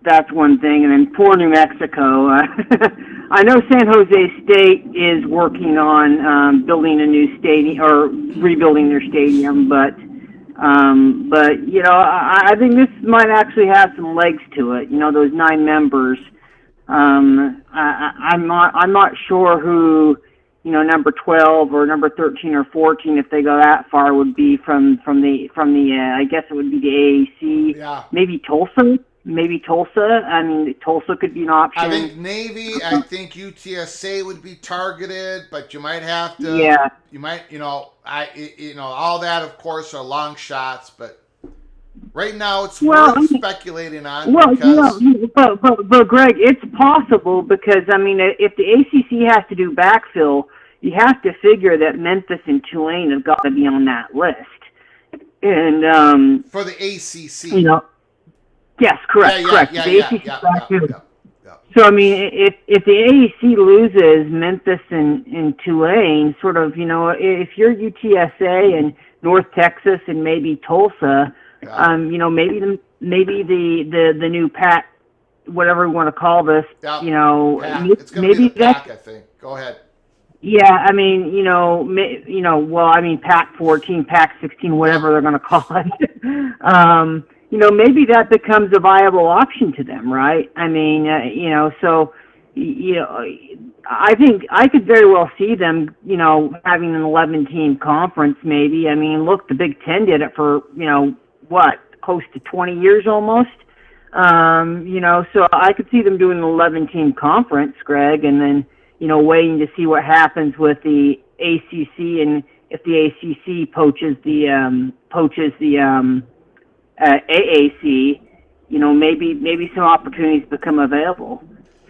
That's one thing. And then poor New Mexico. I know San Jose State is working on building a new stadium or rebuilding their stadium, but I think this might actually have some legs to it. Those 9 members. I'm not sure who number 12 or number 13 or 14, if they go that far, would be from the I guess it would be the AAC. Yeah. Maybe Tulsa. Tulsa could be an option. I think Navy. I think UTSA would be targeted, but you might have to. Yeah. You might. All that, of course, are long shots, but right now it's worth speculating on. Well, but Greg, it's possible because if the ACC has to do backfill, you have to figure that Memphis and Tulane have got to be on that list. And for the ACC, yes, correct. The ACC backfill. So if the AAC loses Memphis and Tulane, sort of, if you're UTSA and North Texas and maybe Tulsa. Maybe the new PAC, whatever we want to call this, PAC. It's going to be the PAC, I think. Go ahead. Yeah, PAC 14, PAC 16, whatever they're going to call it. Maybe that becomes a viable option to them, right? I think I could very well see them, having an 11-team conference maybe. Look, the Big Ten did it for, close to 20 years almost. So I could see them doing an 11-team conference, Greg, and then, waiting to see what happens with the ACC and if the ACC poaches the AAC, maybe some opportunities become available.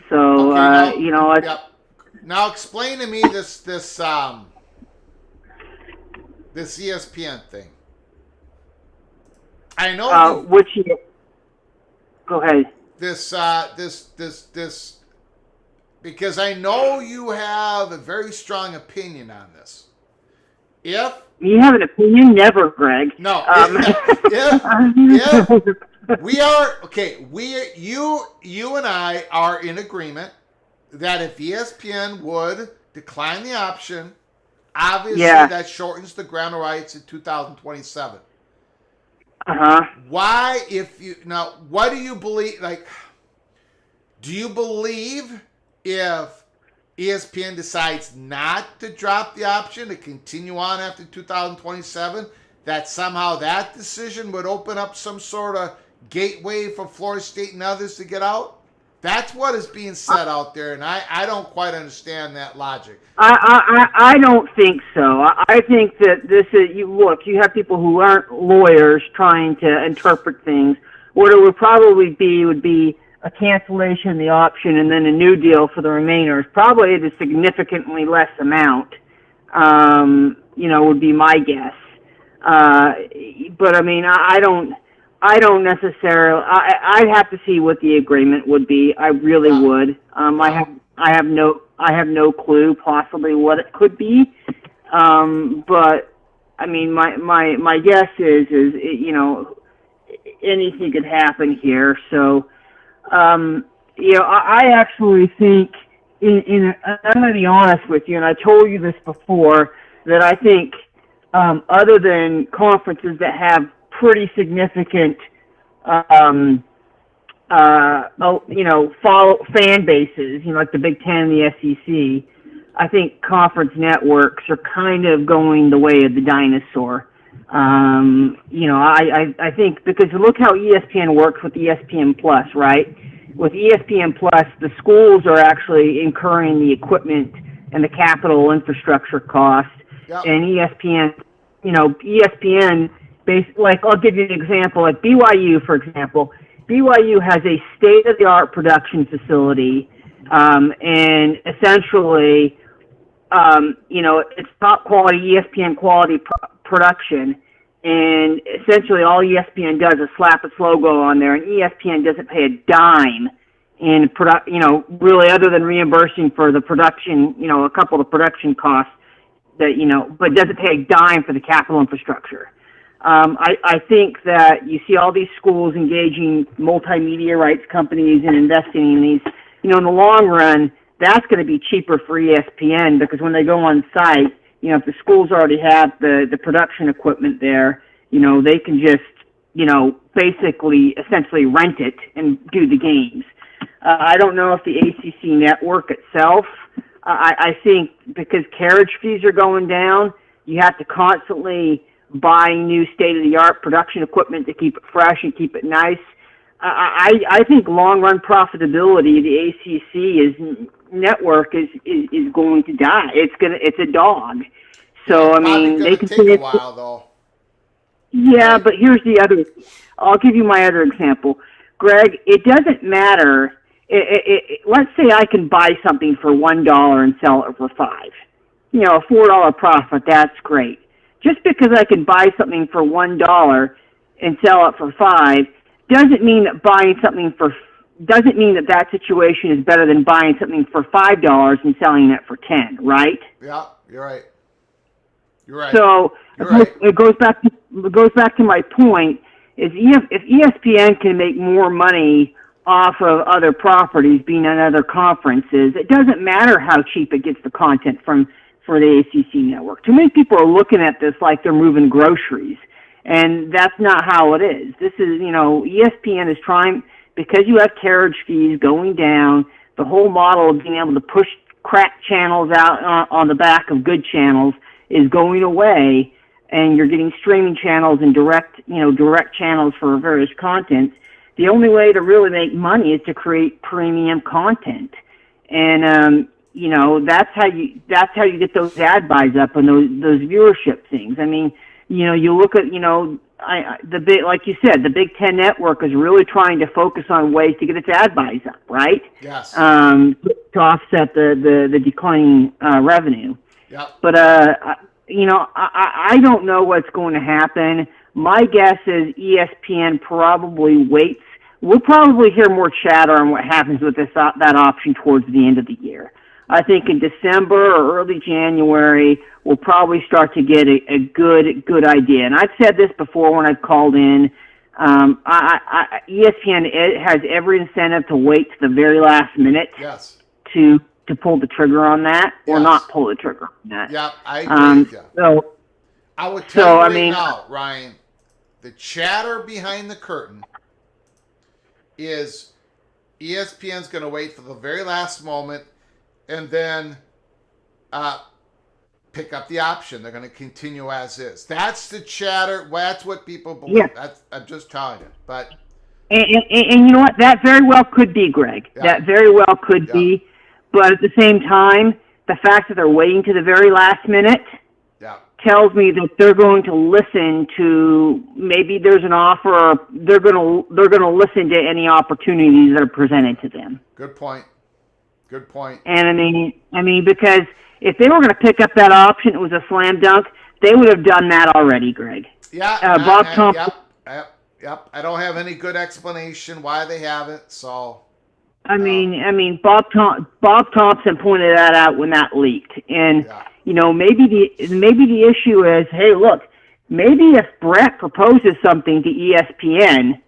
So, okay, now explain to me this ESPN thing. I know go ahead. This because I know you have a very strong opinion on this. If you have an opinion, never, Greg. No. If we are okay, you and I are in agreement that if ESPN would decline the option, obviously that shortens the ground rights in 2027. Uh-huh. Why, what do you believe? Like, do you believe if ESPN decides not to drop the option to continue on after 2027, that somehow that decision would open up some sort of gateway for Florida State and others to get out? That's what is being said out there, and I don't quite understand that logic. I don't think so. I think that this is, you have people who aren't lawyers trying to interpret things. What it would probably be would be a cancellation of the option and then a new deal for the remainers, probably at a significantly less amount, would be my guess. But I mean, I don't necessarily. I'd have to see what the agreement would be. I really would. I have no clue possibly what it could be. But I mean, my guess is anything could happen here. So, I actually think I'm going to be honest with you, and I told you this before, that I think other than conferences that have pretty significant, fan bases, like the Big Ten and the SEC, I think conference networks are kind of going the way of the dinosaur. I think because look how ESPN works with ESPN Plus, right? With ESPN Plus, the schools are actually incurring the equipment and the capital infrastructure costs, and ESPN, like, I'll give you an example. Like BYU, for example, BYU has a state-of-the-art production facility, and essentially, it's top quality, ESPN quality production, and essentially all ESPN does is slap its logo on there, and ESPN doesn't pay a dime in really other than reimbursing for the production, a couple of production costs that, but doesn't pay a dime for the capital infrastructure. I think that you see all these schools engaging multimedia rights companies and investing in these, in the long run, that's going to be cheaper for ESPN because when they go on site, if the schools already have the production equipment there, they can just, basically essentially rent it and do the games. I don't know if the ACC network itself, I think because carriage fees are going down, you have to constantly buy new state-of-the-art production equipment to keep it fresh and keep it nice. I think long-run profitability, the ACC network is going to die. It's a dog. So I mean, they can take a while though. Yeah, but here's the other. I'll give you my other example, Greg. It doesn't matter. Let's say I can buy something for $1 and sell it for $5. A $4 profit. That's great. Just because I can buy something for $1 and sell it for $5 doesn't mean that that situation is better than buying something for $5 and selling it for $10, right? Yeah, you're right. You're right. So it goes back to my point is if ESPN can make more money off of other properties being on other conferences, it doesn't matter how cheap it gets the content for the ACC network. Too many people are looking at this like they're moving groceries, and that's not how it is. This is, ESPN is trying, because you have carriage fees going down, the whole model of being able to push crap channels out on the back of good channels is going away, and you're getting streaming channels and direct channels for various content. The only way to really make money is to create premium content, and that's how you get those ad buys up and those viewership things. I mean, you look at like you said, the Big Ten network is really trying to focus on ways to get its ad buys up, right? Yes. To offset the declining revenue. Yeah. But I don't know what's going to happen. My guess is ESPN probably waits. We'll probably hear more chatter on what happens with that option towards the end of the year. I think in December or early January, we'll probably start to get a good idea. And I've said this before when I've called in. ESPN has every incentive to wait to the very last minute to pull the trigger on that or not pull the trigger on that. Yeah, I agree with you. So I would tell you now, Ryan, The chatter behind the curtain is ESPN's going to wait for the very last moment and then pick up the option. They're going to continue as is. That's the chatter. That's what people believe. Yeah. I'm just telling you. But and you know what? That very well could be, Greg. Yeah. That very well could be. But at the same time, the fact that they're waiting to the very last minute tells me that they're going to listen to, maybe there's an offer, or they're going to listen to any opportunities that are presented to them. Good point. And I mean, because if they were going to pick up that option, it was a slam dunk, they would have done that already, Greg. Yeah. Bob Thompson. Yep. I don't have any good explanation why they haven't. So. I mean, Bob Thompson pointed that out when that leaked, and maybe the issue is, hey, look, maybe if Brett proposes something to ESPN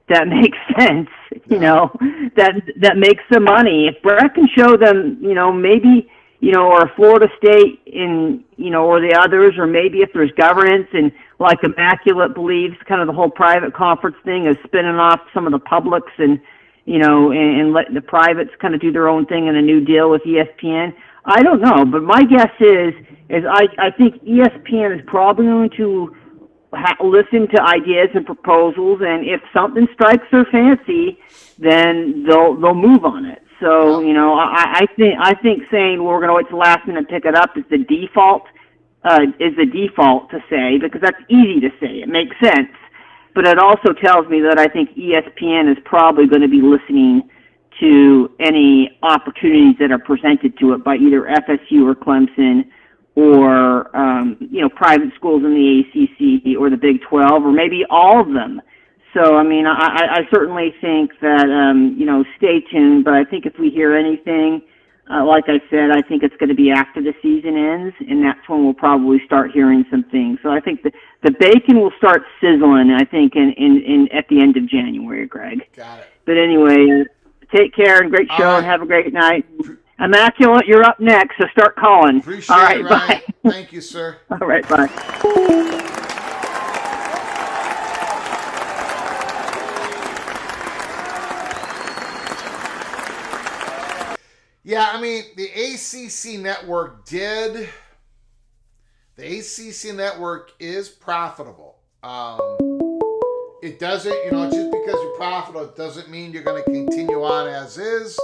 that makes sense, that makes the money. If Brett can show them, maybe, or Florida State or the others, or maybe if there's governance and like Immaculate believes kind of the whole private conference thing is spinning off some of the publics and letting the privates kind of do their own thing in a new deal with ESPN. I don't know, but my guess is I think ESPN is probably going to listen to ideas and proposals, and if something strikes their fancy, then they'll move on it. So I think saying we're going to wait till the last minute and pick it up is the default to say, because that's easy to say. It makes sense. But it also tells me that I think ESPN is probably going to be listening to any opportunities that are presented to it by either FSU or Clemson or, private schools in the ACC or the Big 12 or maybe all of them. So, I mean, I certainly think that, stay tuned. But I think if we hear anything, like I said, I think it's going to be after the season ends, and that's when we'll probably start hearing some things. So I think the bacon will start sizzling, I think, in at the end of January, Greg. Got it. But anyway, take care and great show and have a great night. Immaculate, you're up next, so start calling. Appreciate All right, it, bye. Thank you, sir. All right, bye. Yeah, I mean, the ACC network is profitable. It doesn't, just because you're profitable, it doesn't mean you're going to continue on as is.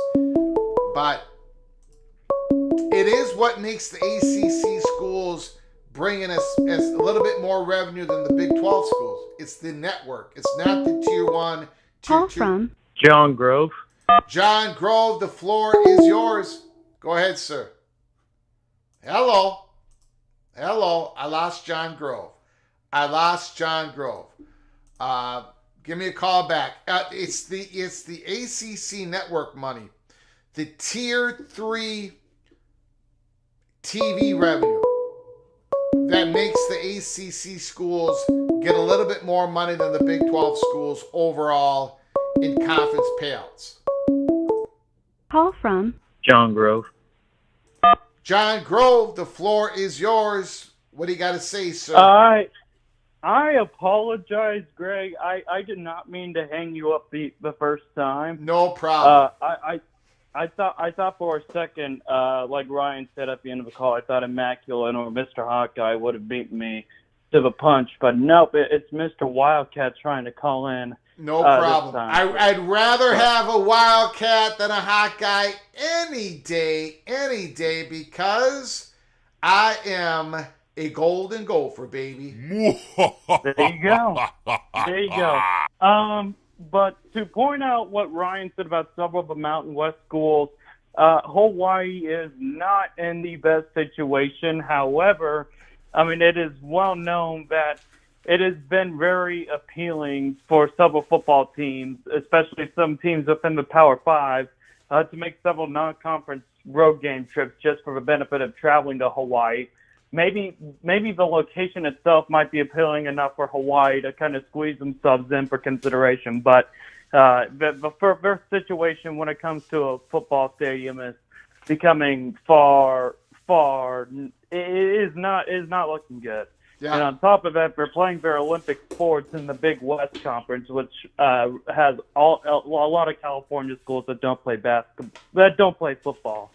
But it is what makes the ACC schools bring in as a little bit more revenue than the Big 12 schools. It's the network. It's not the Tier 1, Tier 2. Call from John Grove. John Grove, the floor is yours. Go ahead, sir. Hello. I lost John Grove. Give me a call back. It's the ACC network money. The Tier 3 TV revenue that makes the ACC schools get a little bit more money than the Big 12 schools overall in conference payouts. Call from John Grove. John Grove, the floor is yours. What do you got to say, sir? I apologize, Greg. I did not mean to hang you up the first time. No problem. I thought for a second, like Ryan said at the end of the call, I thought Immaculate or Mr. Hawkeye would have beaten me to the punch, but nope, it's Mr. Wildcat trying to call in. No problem. I'd rather have a Wildcat than a Hawkeye any day, because I am a golden gopher, baby. There you go. But to point out what Ryan said about several of the Mountain West schools, Hawaii is not in the best situation. However, I mean, it is well known that it has been very appealing for several football teams, especially some teams within the Power Five, to make several non-conference road game trips just for the benefit of traveling to Hawaii. Maybe the location itself might be appealing enough for Hawaii to kind of squeeze themselves in for consideration, but for their situation when it comes to a football stadium is becoming far. It is not looking good. Yeah. And on top of that, they're playing their Olympic sports in the Big West Conference, which has a lot of California schools that don't play football,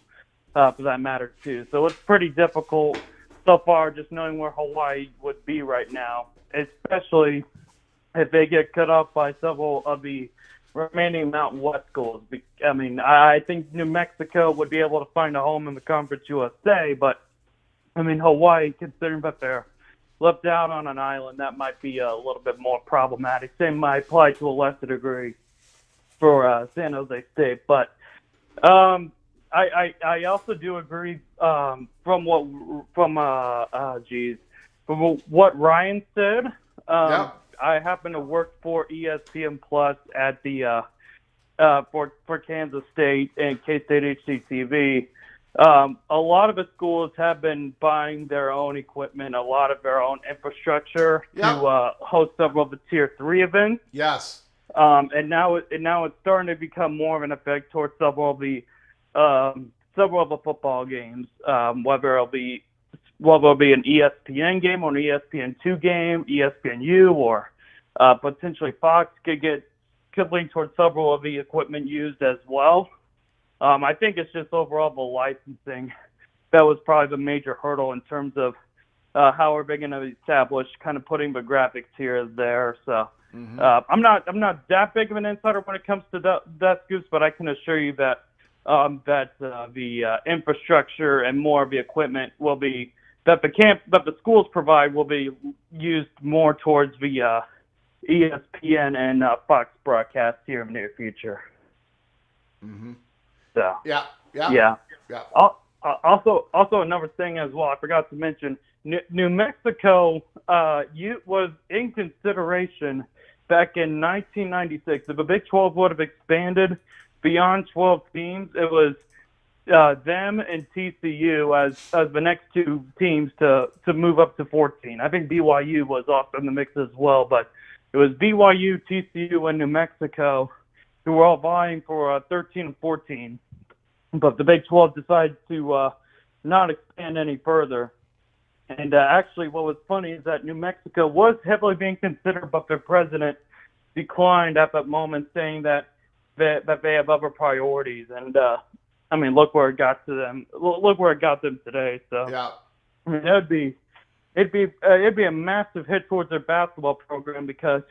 for that matter too. So it's pretty difficult so far, just knowing where Hawaii would be right now, especially if they get cut off by several of the remaining Mountain West schools. I mean, I think New Mexico would be able to find a home in the Conference USA, but I mean, Hawaii, considering that they're left out on an island, that might be a little bit more problematic. Same might apply to a lesser degree for San Jose State. But I also do agree from what Ryan said. I happen to work for ESPN Plus at the for Kansas State and K-State HCTV. A lot of the schools have been buying their own equipment, a lot of their own infrastructure to host several of the Tier 3 events. Yes. And now it's starting to become more of an effect towards several of the football games, whether it'll be an ESPN game or an ESPN2 game, ESPNU, or potentially Fox could lean towards several of the equipment used as well. I think it's just overall the licensing that was probably the major hurdle in terms of how are they going to establish kind of putting the graphics tiers there. So I'm not that big of an insider when it comes to that Scoops, but I can assure you that the infrastructure and more of the equipment will be that the schools provide will be used more towards the ESPN and Fox broadcast here in the near future. Mm-hmm. So yeah. Also another thing as well, I forgot to mention, New Mexico was in consideration back in 1996. If the Big 12 would have expanded beyond 12 teams, it was them and TCU as the next two teams to move up to 14. I think BYU was also in the mix as well, but it was BYU, TCU, and New Mexico who were all vying for 13 and 14. But the Big 12 decided to not expand any further. And actually what was funny is that New Mexico was heavily being considered, but their president declined at that moment, saying that they have other priorities. And I mean, look where it got to them. Look where it got them today. So I mean, it'd be a massive hit towards their basketball program, because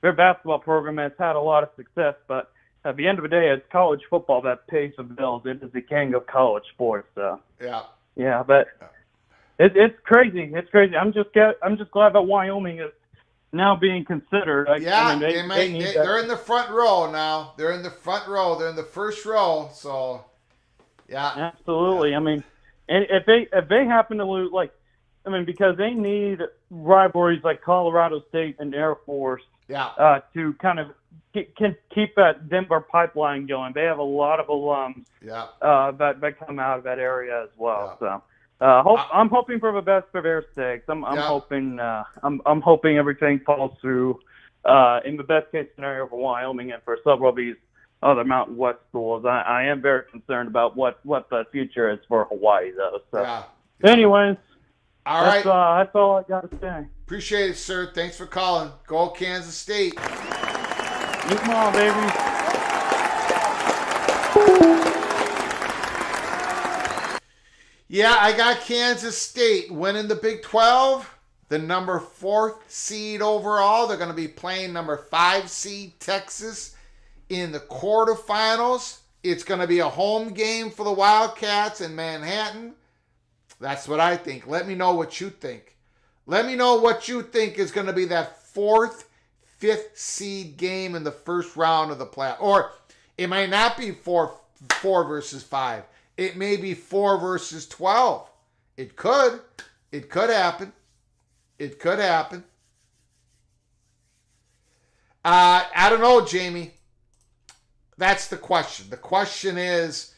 their basketball program has had a lot of success. But at the end of the day, it's college football that pays the bills. It is the king of college sports. So but it's crazy. It's crazy. I'm just glad that Wyoming is now being considered. They're in the front row now. They're in the front row. They're in the first row. So, yeah. Absolutely. I mean, and if they happen to lose, because they need rivalries like Colorado State and Air Force to kind of keep that Denver pipeline going. They have a lot of alums that come out of that area as well. So. I'm hoping for the best for their sakes. I'm hoping everything falls through in the best case scenario for Wyoming and for several of these other Mountain West schools. I am very concerned about what the future is for Hawaii, though. So, anyways, that's all I got to say. Appreciate it, sir. Thanks for calling. Go Kansas State. Come on, baby. Yeah, I got Kansas State winning the Big 12, the number 4th seed overall. They're going to be playing number 5 seed Texas in the quarterfinals. It's going to be a home game for the Wildcats in Manhattan. That's what I think. Let me know what you think. Let me know what you think is going to be that 4th, 5th seed game in the first round of the playoff. Or it might not be 4 versus 5. It may be 4 versus 12. It could. It could happen. It could happen. I don't know, Jamie. That's the question. The question is,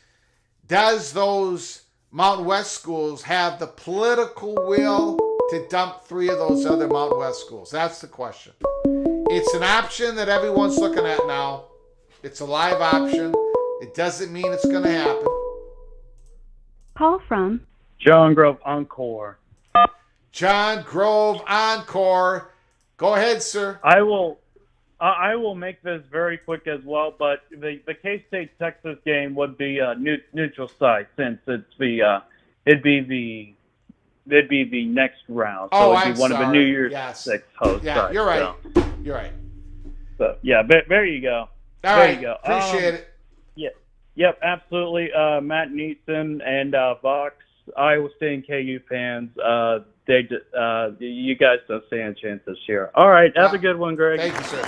does those Mountain West schools have the political will to dump 3 of those other Mountain West schools? That's the question. It's an option that everyone's looking at now. It's a live option. It doesn't mean it's going to happen. Call from John Grove Encore. John Grove encore. Go ahead, sir. I will make this very quick as well, but the K-State Texas game would be neutral site since it'd be the next round. So it'd be one of the New Year's Six host sites. You're right. You're right. So yeah, there you go. All there right. You go. Appreciate it. Yeah. Yep. Absolutely. Matt Neeson and Vox, Iowa State and KU fans. You guys don't stand a chance this year. All right. Have a good one, Greg. Thank you, sir.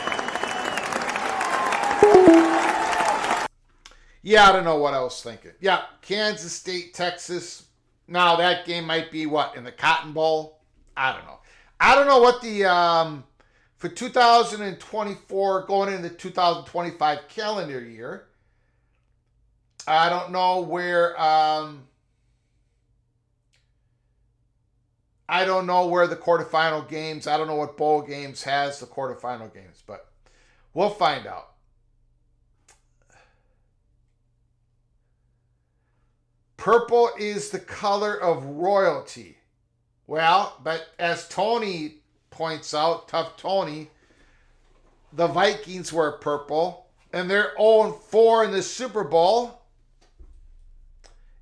Yeah, I don't know what I was thinking. Yeah, Kansas State, Texas. Now that game might be what, in the Cotton Bowl? I don't know. I don't know what the for 2024 going into the 2025 calendar year. I don't know where the quarterfinal games. I don't know what bowl games has the quarterfinal games, but we'll find out. Purple is the color of royalty. Well, but as Tony points out, Tough Tony, the Vikings wear purple, and they're 0-4 in the Super Bowl.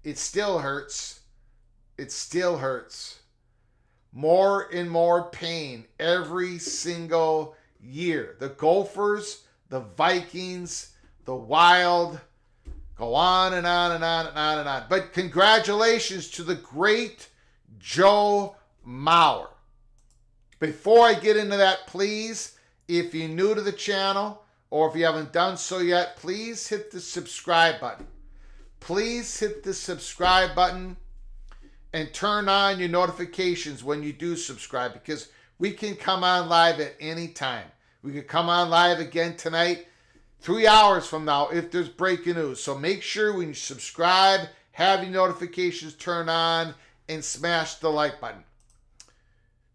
It still hurts. It still hurts. More and more pain every single year. The Gophers, the Vikings, the Wild, go on and on and on and on and on. But congratulations to the great Joe Mauer. Before I get into that, please, if you're new to the channel or if you haven't done so yet, please hit the subscribe button. Please hit the subscribe button and turn on your notifications when you do subscribe, because we can come on live at any time. We can come on live again tonight, 3 hours from now, if there's breaking news. So make sure when you subscribe, have your notifications turned on, and smash the like button.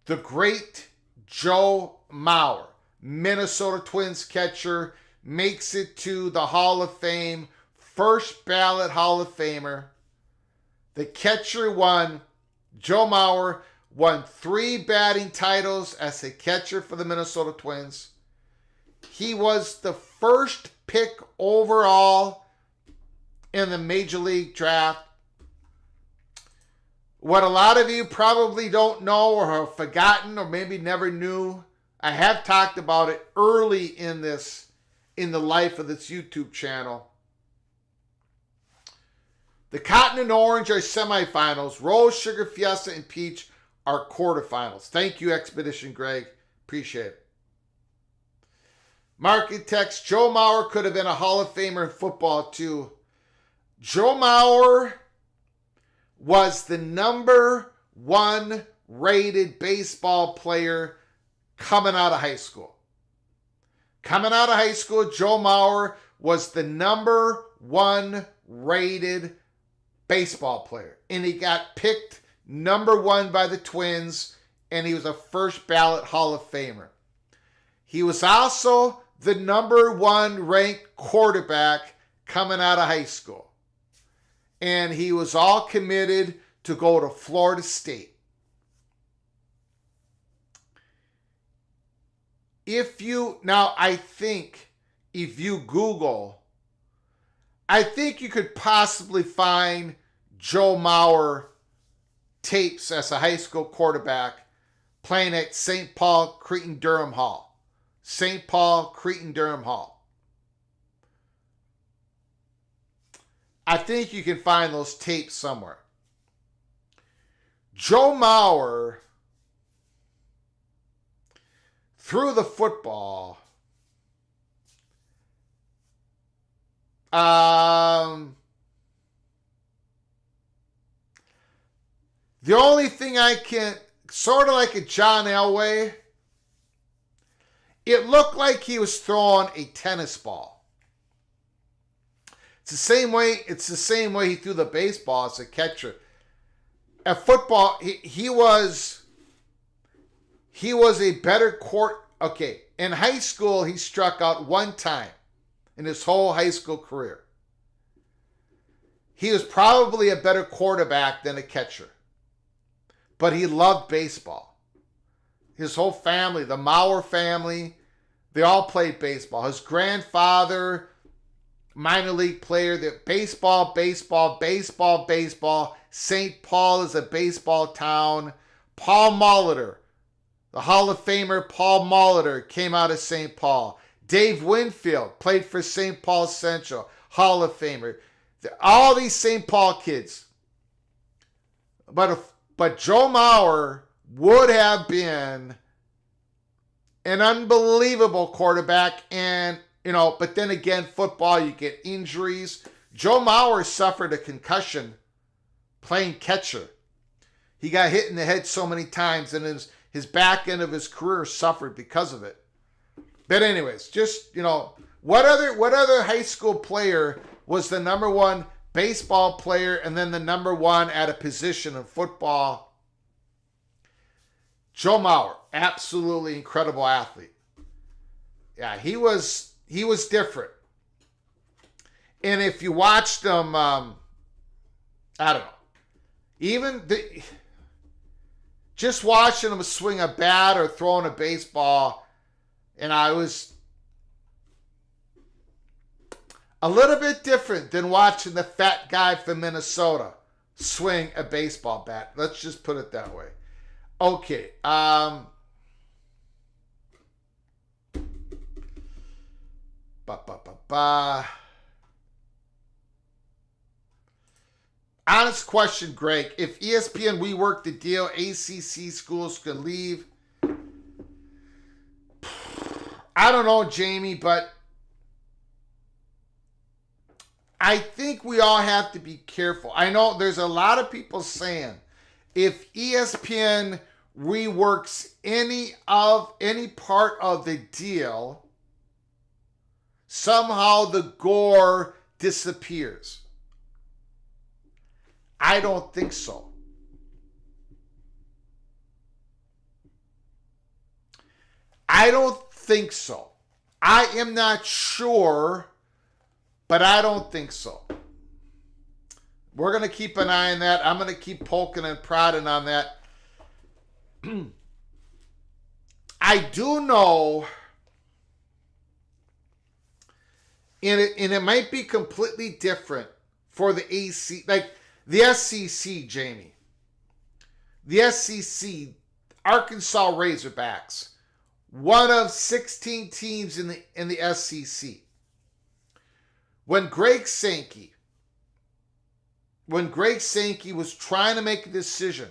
The great Joe Mauer, Minnesota Twins catcher, makes it to the Hall of Fame, first ballot Hall of Famer. The catcher won. Joe Mauer won 3 batting titles as a catcher for the Minnesota Twins. He was the first pick overall in the Major League Draft. What a lot of you probably don't know or have forgotten or maybe never knew, I have talked about it early in the life of this YouTube channel. The Cotton and Orange are semifinals. Rose, Sugar, Fiesta, and Peach are quarterfinals. Thank you, Expedition Greg. Appreciate it. Market text, Joe Mauer could have been a Hall of Famer in football too. Joe Mauer was the number 1 rated baseball player coming out of high school. Coming out of high school, Joe Mauer was the number 1 rated baseball player. And he got picked number 1 by the Twins, and he was a first ballot Hall of Famer. He was also the number 1 ranked quarterback coming out of high school. And he was all committed to go to Florida State. I think if you Google, I think you could possibly find Joe Mauer tapes as a high school quarterback playing at St. Paul Cretin Durham Hall. St. Paul Cretin Durham Hall. I think you can find those tapes somewhere. Joe Mauer threw the football. The only thing I can, sort of like a John Elway, it looked like he was throwing a tennis ball. It's the same way he threw the baseball as a catcher. At football, he was a better court. Okay, in high school, he struck out 1 time in his whole high school career. He was probably a better quarterback than a catcher. but he loved baseball. His whole family, the Maurer family, they all played baseball. His grandfather, minor league player, that baseball. St. Paul is a baseball town. Paul Molitor, the Hall of Famer Paul Molitor, came out of St. Paul. Dave Winfield played for St. Paul Central, Hall of Famer. All these St. Paul kids. But Joe Mauer would have been an unbelievable quarterback. And, but then again, football, you get injuries. Joe Mauer suffered a concussion playing catcher. He got hit in the head so many times, and his back end of his career suffered because of it. But anyways, just, what other high school player was the number one baseball player and then the number one at a position in football? Joe Mauer, absolutely incredible athlete. Yeah, he was different. And if you watched him, I don't know, just watching him swing a bat or throwing a baseball, and I was a little bit different than watching the fat guy from Minnesota swing a baseball bat. Let's just put it that way. Okay. Honest question, Greg. If ESPN reworked the deal, ACC schools could leave. I don't know, Jamie, but I think we all have to be careful. I know there's a lot of people saying if ESPN reworks any part of the deal, somehow the gore disappears. I don't think so. I don't think so. I am not sure, but I don't think so. We're going to keep an eye on that. I'm going to keep poking and prodding on that. I do know, and it might be completely different for the AC, like the SEC, Jamie. The SEC, Arkansas Razorbacks, one of 16 teams in the SEC. When Greg Sankey was trying to make a decision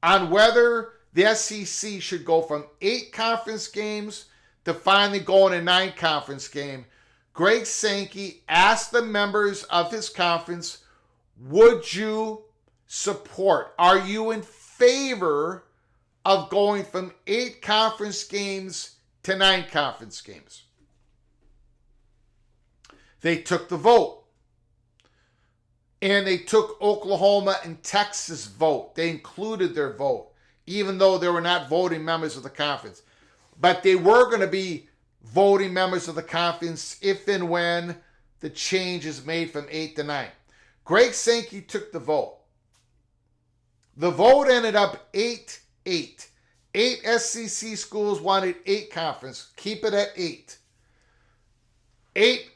on whether the SEC should go from 8 conference games to finally going to 9 conference game, Greg Sankey asked the members of his conference, would you support? Are you in favor of going from 8 conference games to 9 conference games? They took the vote. And they took Oklahoma and Texas vote. They included their vote, even though they were not voting members of the conference. But they were going to be voting members of the conference if and when the change is made from 8 to 9. Greg Sankey took the vote. The vote ended up 8-8. 8 SEC schools wanted 8 conference. Keep it at 8. 8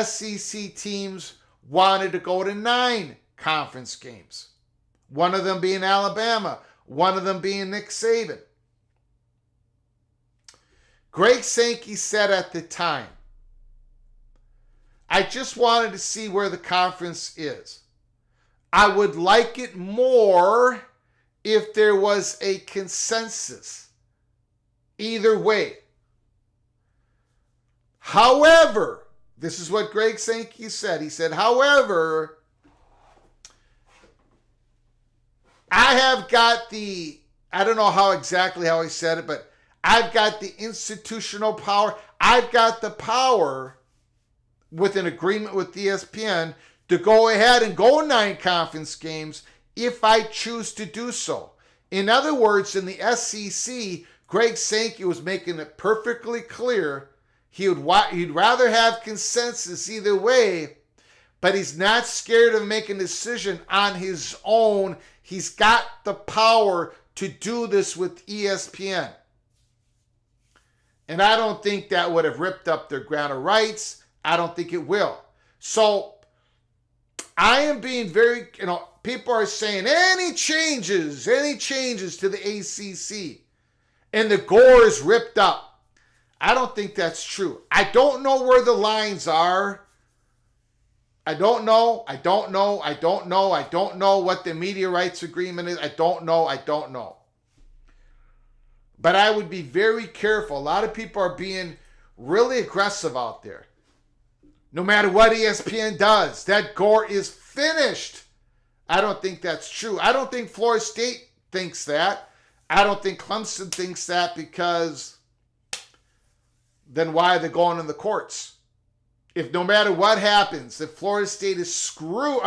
SEC teams wanted to go to 9 conference games. One of them being Alabama. One of them being Nick Saban. Greg Sankey said at the time, I just wanted to see where the conference is. I would like it more if there was a consensus. Either way. However, this is what Greg Sankey said. He said, however, I have got I don't know how he said it, but I've got the institutional power. I've got the power with an agreement with ESPN to go ahead and go 9 conference games if I choose to do so. In other words, in the SEC, Greg Sankey was making it perfectly clear he'd rather have consensus either way, but he's not scared of making a decision on his own. He's got the power to do this with ESPN. And I don't think that would have ripped up their grant of rights. I don't think it will. So I am being very, people are saying any changes to the ACC and the gore is ripped up. I don't think that's true. I don't know where the lines are. I don't know what the media rights agreement is. I don't know. But I would be very careful. A lot of people are being really aggressive out there. No matter what ESPN does, that gore is finished. I don't think that's true. I don't think Florida State thinks that. I don't think Clemson thinks that, because then why are they going in the courts? If no matter what happens, if Florida State is screwed,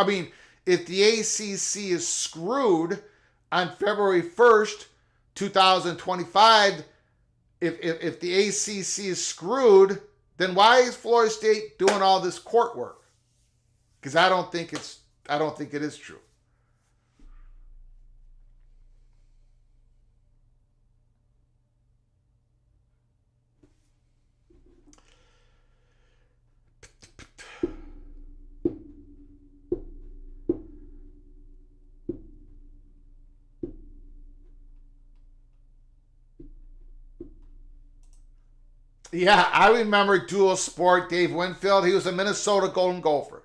if the ACC is screwed on February 1st, 2025, if the ACC is screwed, then why is Florida State doing all this court work? Because I don't think it is true. Yeah, I remember dual sport Dave Winfield. He was a Minnesota Golden Gopher.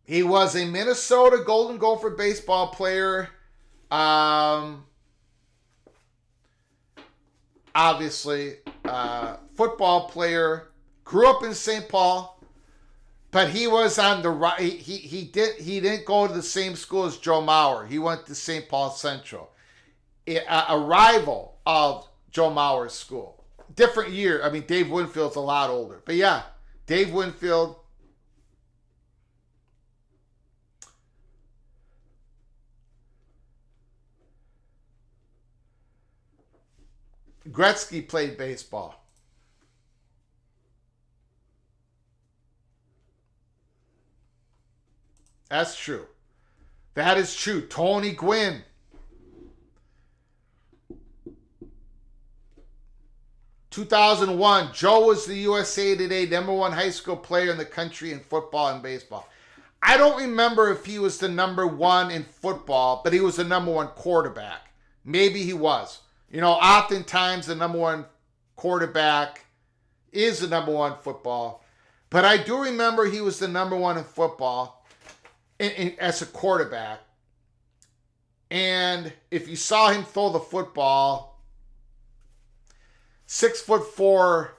He was a Minnesota Golden Gopher baseball player. Obviously, football player. Grew up in St. Paul, but he was on the right. He didn't go to the same school as Joe Mauer. He went to St. Paul Central, a rival of Joe Mauer's school. Different year. Dave Winfield's a lot older. But yeah, Dave Winfield. Gretzky played baseball. That's true. That is true. Tony Gwynn. (2001), Joe was the USA Today #1 high school player in the country in football and baseball. I don't remember if he was the #1 in football, but he was the #1 quarterback. Maybe he was. Oftentimes the #1 quarterback is the #1 football. But I do remember he was the #1 in football as a quarterback. And if you saw him throw the football, 6'4",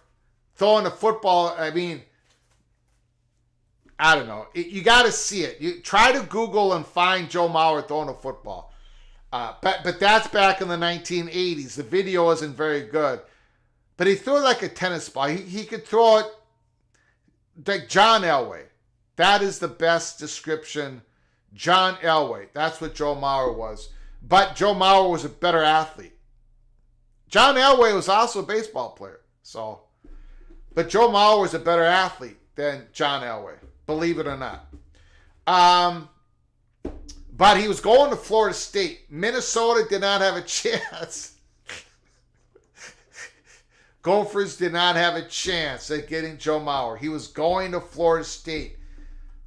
throwing the football, I don't know. You got to see it. You try to Google and find Joe Mauer throwing a football. But that's back in the 1980s. The video isn't very good. But he threw it like a tennis ball. He could throw it like John Elway. That is the best description. John Elway. That's what Joe Mauer was. But Joe Mauer was a better athlete. John Elway was also a baseball player. But Joe Mauer was a better athlete than John Elway, believe it or not. But he was going to Florida State. Minnesota did not have a chance. Gophers did not have a chance at getting Joe Mauer. He was going to Florida State.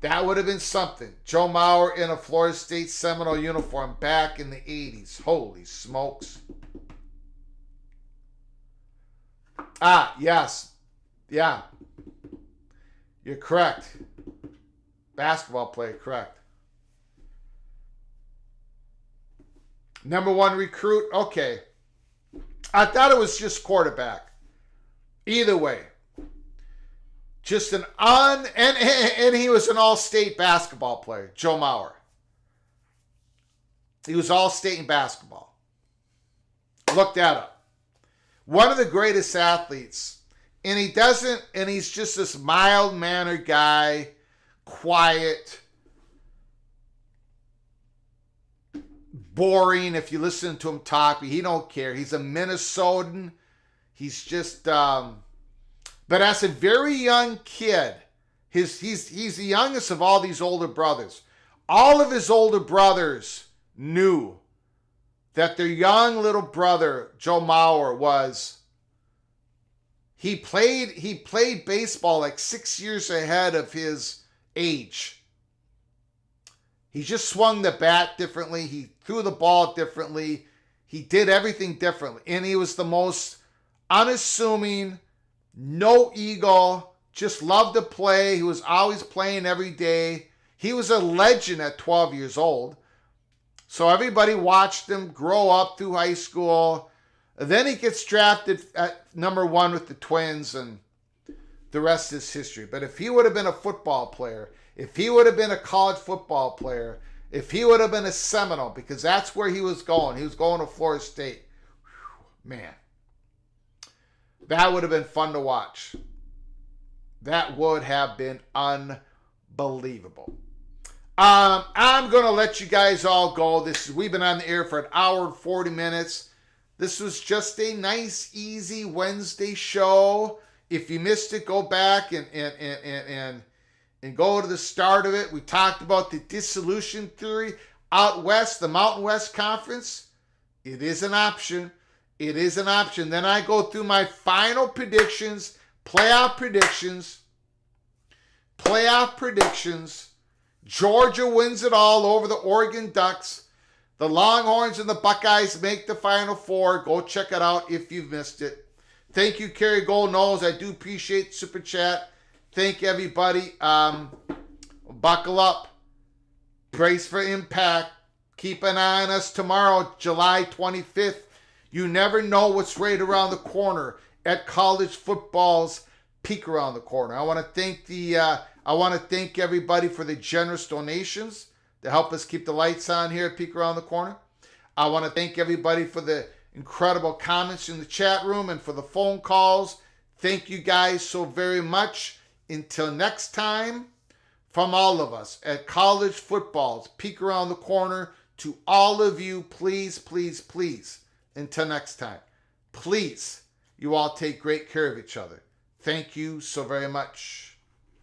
That would have been something. Joe Mauer in a Florida State Seminole uniform back in the 80s. Holy smokes. Yes. Yeah. You're correct. Basketball player, correct. #1 recruit, okay. I thought it was just quarterback. Either way. Just and he was an all-state basketball player, Joe Mauer. He was all-state in basketball. Look that up. One of the greatest athletes. And he's just this mild-mannered guy, quiet, boring if you listen to him talk. He don't care. He's a Minnesotan. He's just, but as a very young kid, He's the youngest of all these older brothers. All of his older brothers knew that their young little brother, Joe Mauer, he played baseball like 6 years ahead of his age. He just swung the bat differently. He threw the ball differently. He did everything differently. And he was the most unassuming, no ego, just loved to play. He was always playing every day. He was a legend at 12 years old. So everybody watched him grow up through high school. And then he gets drafted at number 1 with the Twins, and the rest is history. But if he would have been a football player, if he would have been a college football player, if he would have been a Seminole, because that's where he was going to Florida State. Whew, man, that would have been fun to watch. That would have been unbelievable. I'm going to let you guys all go. We've been on the air for an hour and 40 minutes. This was just a nice, easy Wednesday show. If you missed it, go back and go to the start of it. We talked about the dissolution theory out west, the Mountain West Conference. It is an option. It is an option. Then I go through my final predictions, playoff predictions. Georgia wins it all over the Oregon Ducks. The Longhorns and the Buckeyes make the Final Four. Go check it out if you've missed it. Thank you, Kerry Gold Nose. I do appreciate Super Chat. Thank everybody. Buckle up. Brace for impact. Keep an eye on us tomorrow, July 25th. You never know what's right around the corner at college football's peak around the corner. I want to thank everybody for the generous donations to help us keep the lights on here at Peek Around the Corner. I want to thank everybody for the incredible comments in the chat room and for the phone calls. Thank you guys so very much. Until next time, from all of us at College Football's Peek Around the Corner, to all of you, please, please, please, until next time, please, you all take great care of each other. Thank you so very much.